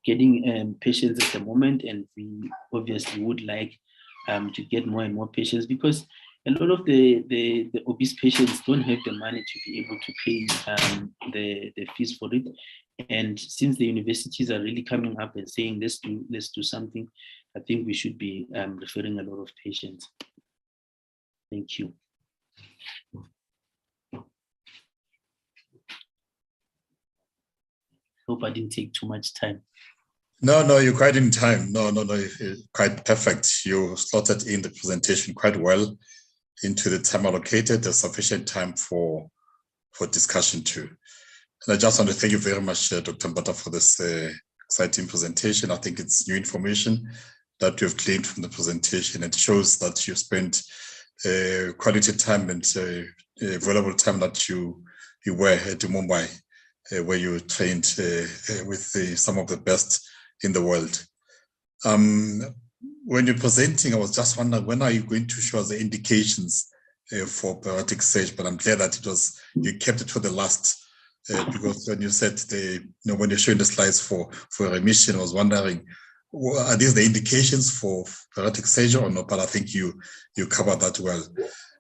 getting patients at the moment, and we obviously would like to get more and more patients, because a lot of the obese patients don't have the money to be able to pay the fees for it. And since the universities are really coming up and saying let's do something, I think we should be referring a lot of patients. Thank you. Hope I didn't take too much time. No, you're quite in time. No, quite perfect. You slotted in the presentation quite well into the time allocated. There's sufficient time for discussion too. And I just want to thank you very much, Dr. Mbatha, for this exciting presentation. I think it's new information that you've gleaned from the presentation. It shows that you spent quality time and valuable time that you were at Mumbai, where you trained with some of the best in the world. When you're presenting, I was just wondering, when are you going to show us the indications for bariatric surgery? But I'm glad that you kept it for the last, because when you said when you're showing the slides for remission, I was wondering, are these the indications for bariatric surgery or not? But I think you covered that well.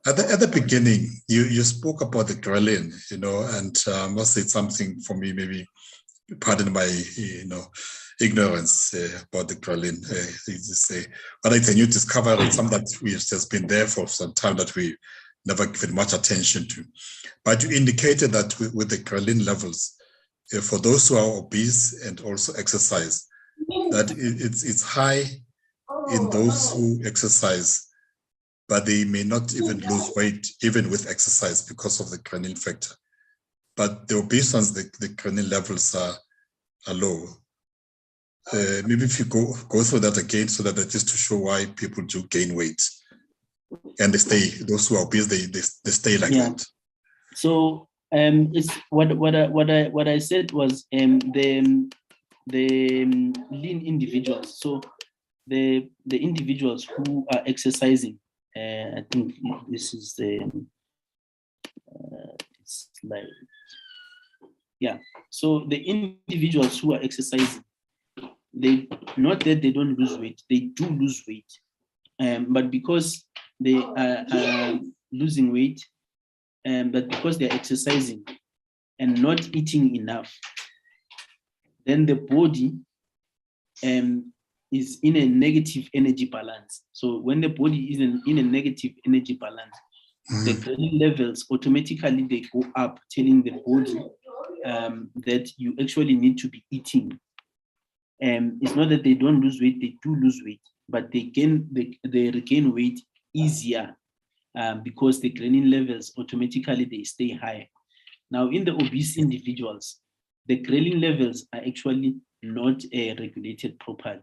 At the beginning, you spoke about the ghrelin, and I must say something for me, maybe pardon my ignorance about the ghrelin. But it's a new discovery, something that has been there for some time that we never given much attention to. But you indicated that with the ghrelin levels, for those who are obese and also exercise, that it's high in those who exercise, but they may not even lose weight even with exercise because of the ghrelin factor. But the obese ones, the ghrelin levels are low. maybe if you go through that again, so that just to show why people do gain weight, and they stay. Those who are obese, they stay like that. So it's what I said was the lean individuals. So the individuals who are exercising. I think this is the slide. Yeah. So the individuals who are exercising, they not that they don't lose weight, they do lose weight, but because they are losing weight, but because they're exercising and not eating enough, then the body is in a negative energy balance. So when the body is in a negative energy balance, the ghrelin levels automatically they go up, telling the body that you actually need to be eating. It's not that they don't lose weight, they do lose weight, but they regain weight easier because the ghrelin levels automatically they stay high. Now in the obese individuals, the ghrelin levels are actually not regulated properly.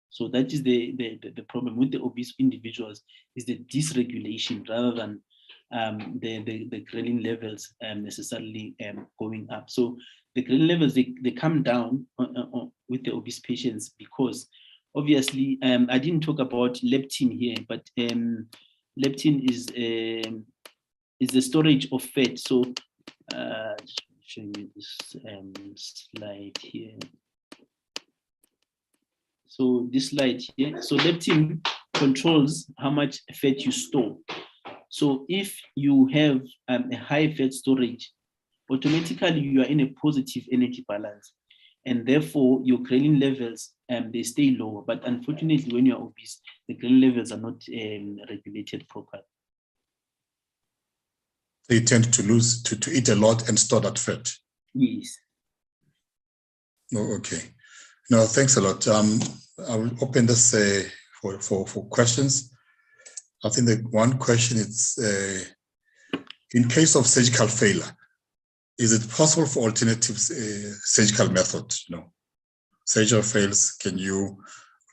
So that is the problem with the obese individuals, is the dysregulation rather than the ghrelin levels necessarily going up. So the ghrelin levels, they come down with the obese patients because obviously, I didn't talk about leptin here, but leptin is the storage of fat. So showing you this slide here. So this slide here, so leptin controls how much fat you store. So if you have a high fat storage, automatically you are in a positive energy balance, and therefore your ghrelin levels they stay lower. But unfortunately, when you're obese, the ghrelin levels are not regulated properly. They tend to lose to eat a lot and store that fat. Yes. Oh, okay. No, thanks a lot. I will open this for questions. I think the one question is, in case of surgical failure, is it possible for alternative surgical methods? No. Surgery fails, can you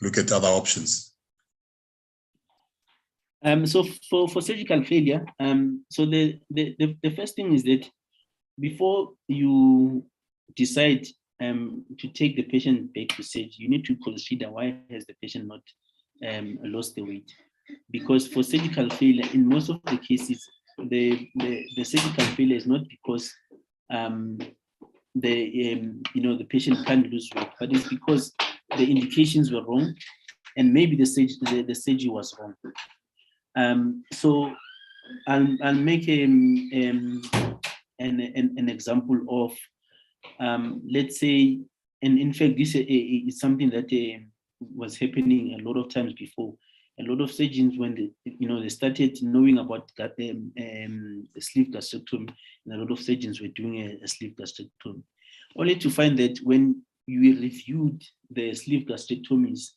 look at other options? So for surgical failure, so the first thing is that before you decide to take the patient back to surgery, you need to consider why has the patient not lost the weight. Because for surgical failure, in most of the cases, the surgical failure is not because the patient can't lose weight, but it's because the indications were wrong, and maybe the surgery was wrong. So I'll make an example of let's say, and in fact this is something that was happening a lot of times before. A lot of surgeons, when they started knowing about sleeve gastrectomy, and a lot of surgeons were doing a sleeve gastrectomy, only to find that when you reviewed the sleeve gastrectomies,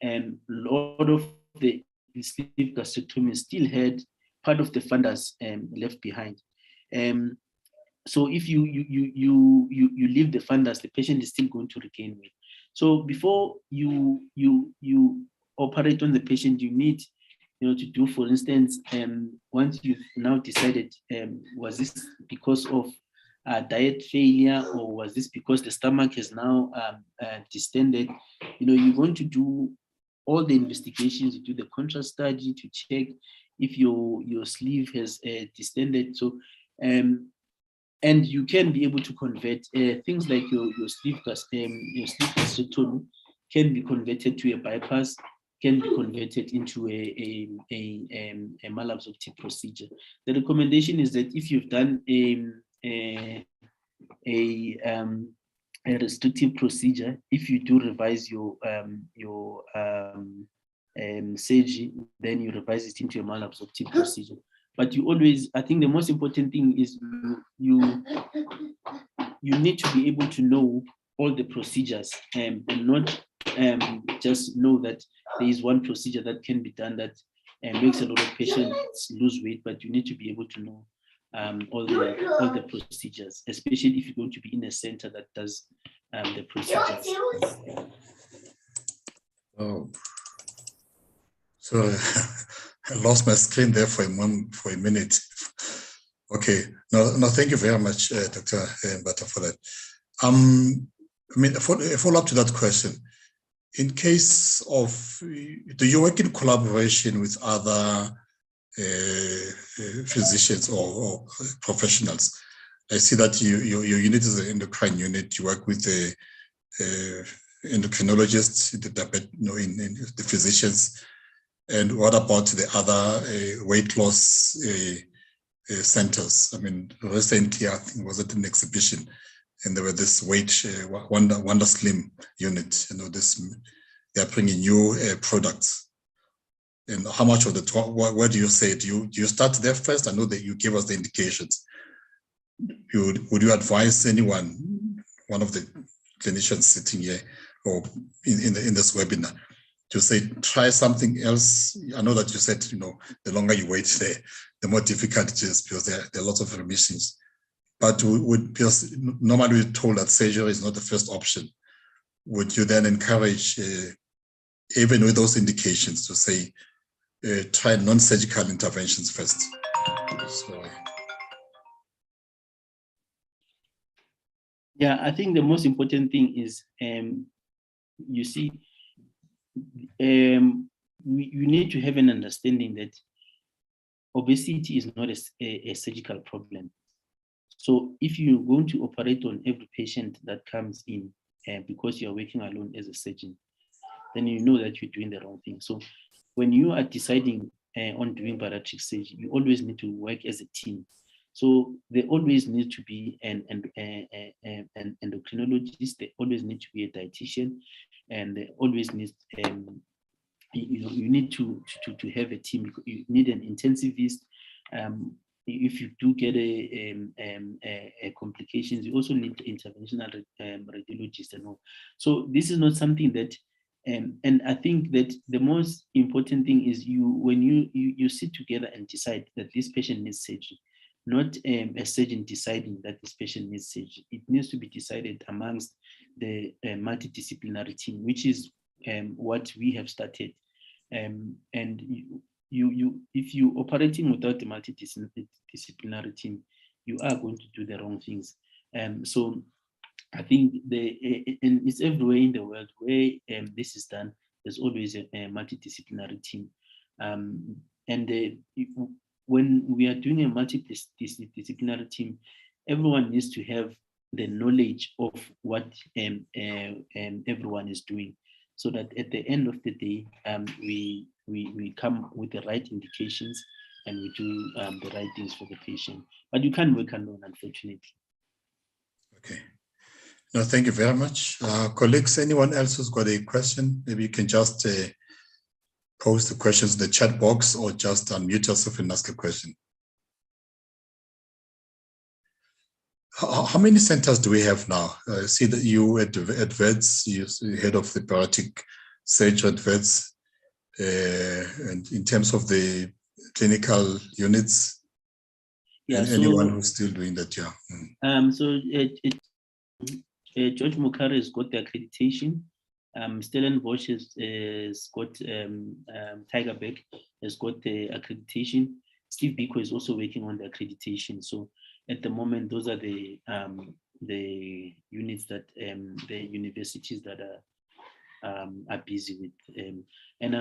a lot of the sleeve gastrectomies still had part of the fundus left behind. So if you leave the fundus, the patient is still going to regain weight. So before you operate on the patient, you need to do, for instance, once you've now decided, was this because of diet failure, or was this because the stomach has now distended? You're going to do all the investigations. You do the contrast study to check if your sleeve has distended. So and you can be able to convert things like your sleeve gastrectomy can be converted to a bypass, can be converted into a malabsorptive procedure. The recommendation is that if you've done a restrictive procedure, if you do revise your surgery, then you revise it into a malabsorptive procedure. But you always, I think the most important thing is you need to be able to know all the procedures and not just know that there is one procedure that can be done that makes a lot of patients lose weight, but you need to be able to know all the procedures, especially if you're going to be in a center that does the procedures. Oh, so I lost my screen there for a minute. Okay, no, thank you very much, Dr. Mbatha, for that. I mean, a follow-up to that question. In case of, do you work in collaboration with other physicians or professionals? I see that your unit is an endocrine unit. You work with the endocrinologists, in the physicians. And what about the other weight loss centers? I mean, recently, I think was at an exhibition, and there were this weight Wonder Slim unit. They are bringing new products. And how much of the where do you say? Do you start there first? I know that you gave us the indications. Would you advise anyone, one of the clinicians sitting here or in this webinar, to say try something else? I know that you said, the longer you wait there, the more difficult it is because there are lots of remissions. But because normally we're told that surgery is not the first option. Would you then encourage, even with those indications, to say try non-surgical interventions first? Yeah, I think the most important thing is, you see, you need to have an understanding that obesity is not a surgical problem. So if you're going to operate on every patient that comes in because you're working alone as a surgeon, then you know that you're doing the wrong thing. So when you are deciding on doing bariatric surgery, you always need to work as a team. So there always needs to be an endocrinologist, there always needs to be a dietitian, and there always needs, you need to have a team. You need an intensivist. If you do get a complications, you also need interventional radiologists and all. So this is not something that, and I think that the most important thing is when you sit together and decide that this patient needs surgery, not a surgeon deciding that this patient needs surgery. It needs to be decided amongst the multidisciplinary team, which is what we have started. And if you're operating without the multidisciplinary team, you are going to do the wrong things. So I think and it's everywhere in the world where this is done, there's always a multidisciplinary team. When we are doing a multidisciplinary team, everyone needs to have the knowledge of what everyone is doing, so that at the end of the day, we come with the right indications and we do the right things for the patient. But you can't work alone, unfortunately. Okay. No, thank you very much. Colleagues, anyone else who's got a question, maybe you can just post the questions in the chat box or just unmute yourself and ask a question. How many centers do we have now? I see that you at VETS, you're head of the bariatric surgery at VETS, and in terms of the clinical units, yeah, and anyone who's still doing that, yeah. George Mukare has got the accreditation. Stellenbosch has got Tigerberg has got the accreditation. Steve Biko is also working on the accreditation. So at the moment, those are the units that the universities that are busy with. And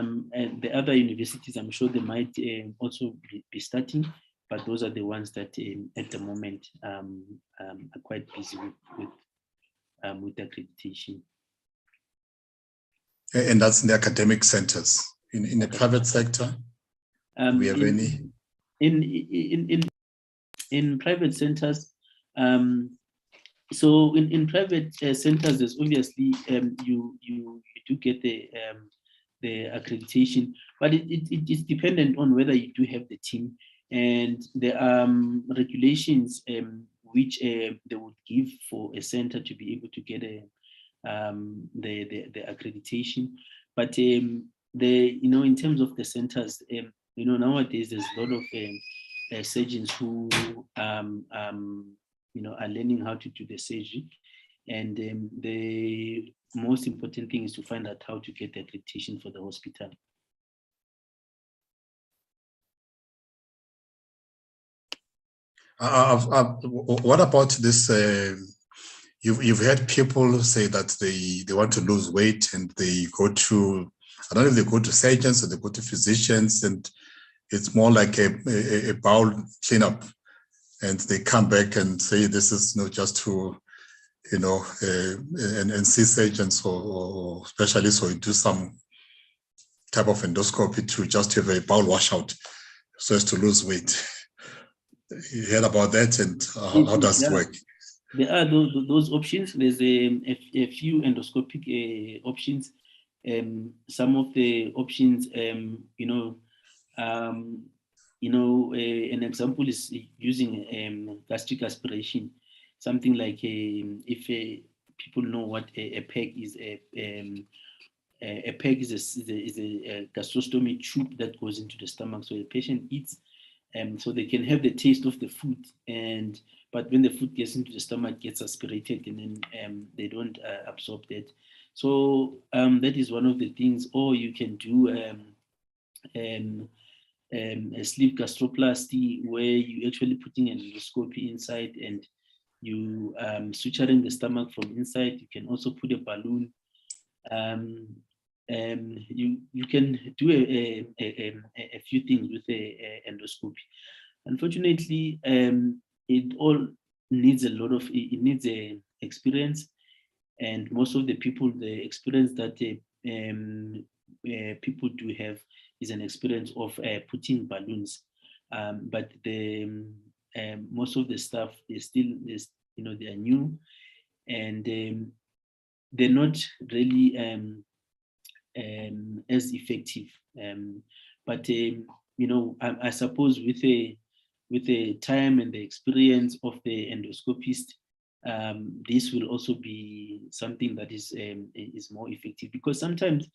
the other universities, I'm sure they might also be starting, but those are the ones that at the moment are quite busy with the accreditation. And that's in the academic centers. In the private sector, do we have any? In private centers, so in private centers, there's obviously you do get the accreditation, but it is dependent on whether you do have the team, and there are regulations which they would give for a center to be able to get the accreditation. But in terms of the centers, nowadays there's a lot of surgeons who are learning how to do the surgery, and most important thing is to find out how to get the accreditation for the hospital. What about this? You've heard people say that they want to lose weight and they go to, I don't know if they go to surgeons or they go to physicians, and it's more like a bowel cleanup, and they come back and say this is not just to, and see surgeons or specialists, or do some type of endoscopy to just have a bowel washout so as to lose weight. You heard about that, and how does it work? There are those options. There's a few endoscopic options. Some of the options, an example is using gastric aspiration. Something like if people know what a PEG is, a PEG is a gastrostomy tube that goes into the stomach. So the patient eats, so they can have the taste of the food, but when the food gets into the stomach, it gets aspirated, and then they don't absorb that. So that is one of the things. Or you can do a sleeve gastroplasty, where you actually putting an endoscopy inside and you suturing the stomach from inside. You can also put a balloon. You can do a few things with a endoscopy. Unfortunately, it all needs it needs a experience, and most of the people, the experience that people do have is an experience of putting balloons, but the most of the stuff is still they are new, and they're not really as effective. But I suppose with the time and the experience of the endoscopist, this will also be something that is more effective, because sometimes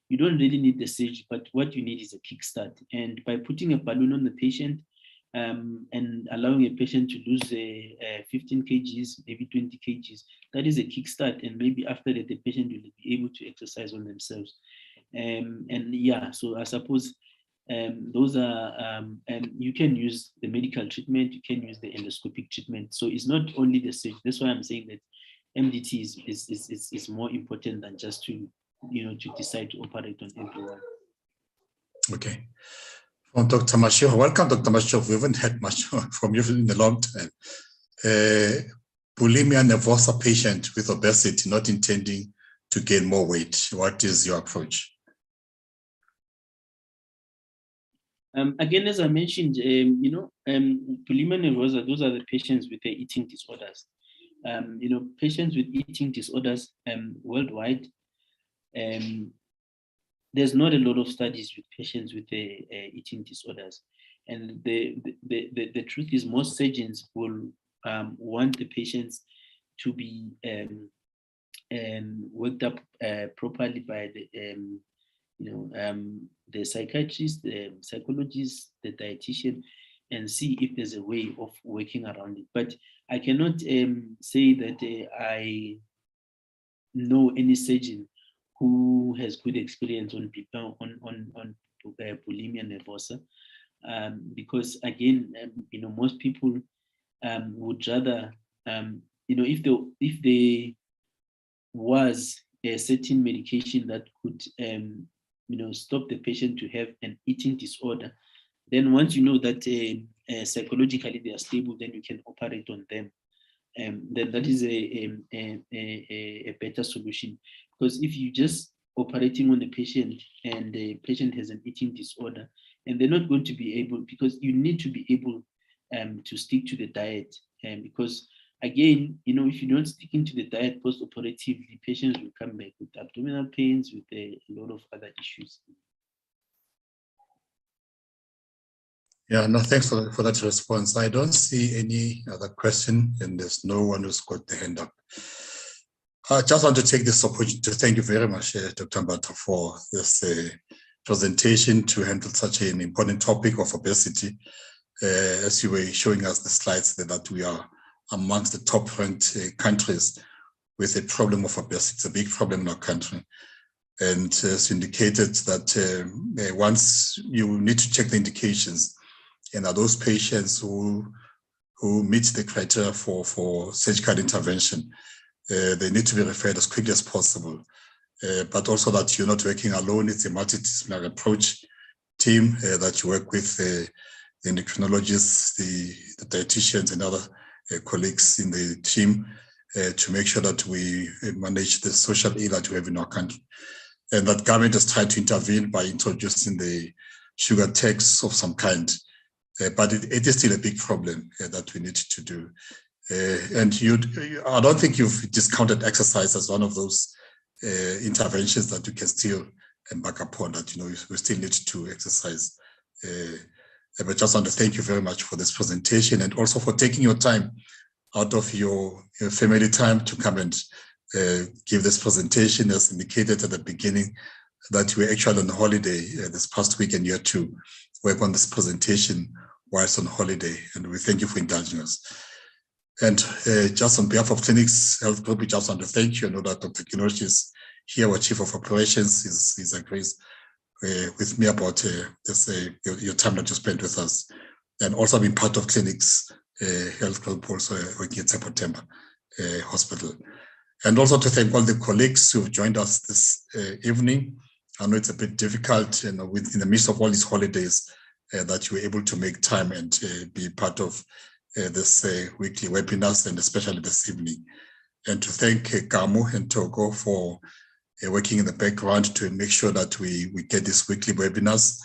you don't really need the surgery, but what you need is a kickstart. And by putting a balloon on the patient and allowing a patient to lose 15 kgs, maybe 20 kgs, that is a kickstart. And maybe after that, the patient will be able to exercise on themselves. So I suppose those are, you can use the medical treatment, you can use the endoscopic treatment. So it's not only the surgery. That's why I'm saying that MDT is more important than just to decide to operate on everyone. Okay. From Dr. Mashio. Welcome, Dr. Mashio. We haven't had much from you in a long time. Bulimia nervosa patient with obesity, not intending to gain more weight. What is your approach? Again, as I mentioned, bulimia nervosa, those are the patients with the eating disorders. Patients with eating disorders worldwide, there's not a lot of studies with patients with eating disorders. And the truth is, most surgeons will want the patients to be worked up properly by the psychiatrist, the psychologist, the dietitian, and see if there's a way of working around it. But I cannot say that I know any surgeon who has good experience on bulimia nervosa, because again, most people would rather, if there was a certain medication that could, stop the patient to have an eating disorder, then once you know that psychologically they are stable, then you can operate on them. Then that is a better solution. Because if you just operating on the patient and the patient has an eating disorder, and they're not going to be able, because you need to be able to stick to the diet. Because again, if you're not sticking to the diet post-operatively, patients will come back with abdominal pains, with a lot of other issues. Yeah, no, thanks for that response. I don't see any other question, and there's no one who's got the hand up. I just want to take this opportunity to thank you very much, Dr. Mbatha, for this presentation to handle such an important topic of obesity. As you were showing us the slides that we are amongst the top ranked countries with the problem of obesity. It's a big problem in our country. And as indicated that once you need to check the indications, and are those patients who meet the criteria for surgical intervention, they need to be referred as quickly as possible. But also that you're not working alone. It's a multidisciplinary approach team that you work with the endocrinologists, the dietitians, and other colleagues in the team to make sure that we manage the social ill that we have in our country. And that government has tried to intervene by introducing the sugar tax of some kind. But it is still a big problem that we need to do. And I don't think you've discounted exercise as one of those interventions that you can still embark upon, that, you know, we still need to exercise. But just want to thank you very much for this presentation, and also for taking your time out of your family time to come and give this presentation. As indicated at the beginning, that we're actually on holiday this past week, and you had to work on this presentation whilst on holiday, and we thank you for indulging us. And just on behalf of Clinics Health Group, we just want to thank you. I know that Dr. Kinoshi is here, our Chief of Operations. He's agrees with me about your time that you spent with us, and also being part of Clinics Health Group, also working at September Hospital. And also to thank all the colleagues who've joined us this evening. I know it's a bit difficult, you know, in the midst of all these holidays, that you were able to make time and be part of this weekly webinars, and especially this evening. And to thank Kamu and Togo for working in the background to make sure that we get these weekly webinars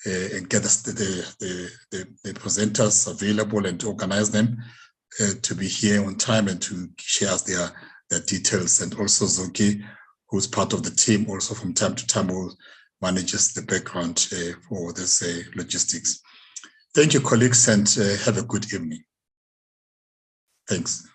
and get the presenters available and organize them to be here on time and to share us their details. And also Zoki, who's part of the team, also from time to time, who manages the background for this logistics. Thank you, colleagues, and have a good evening. Thanks.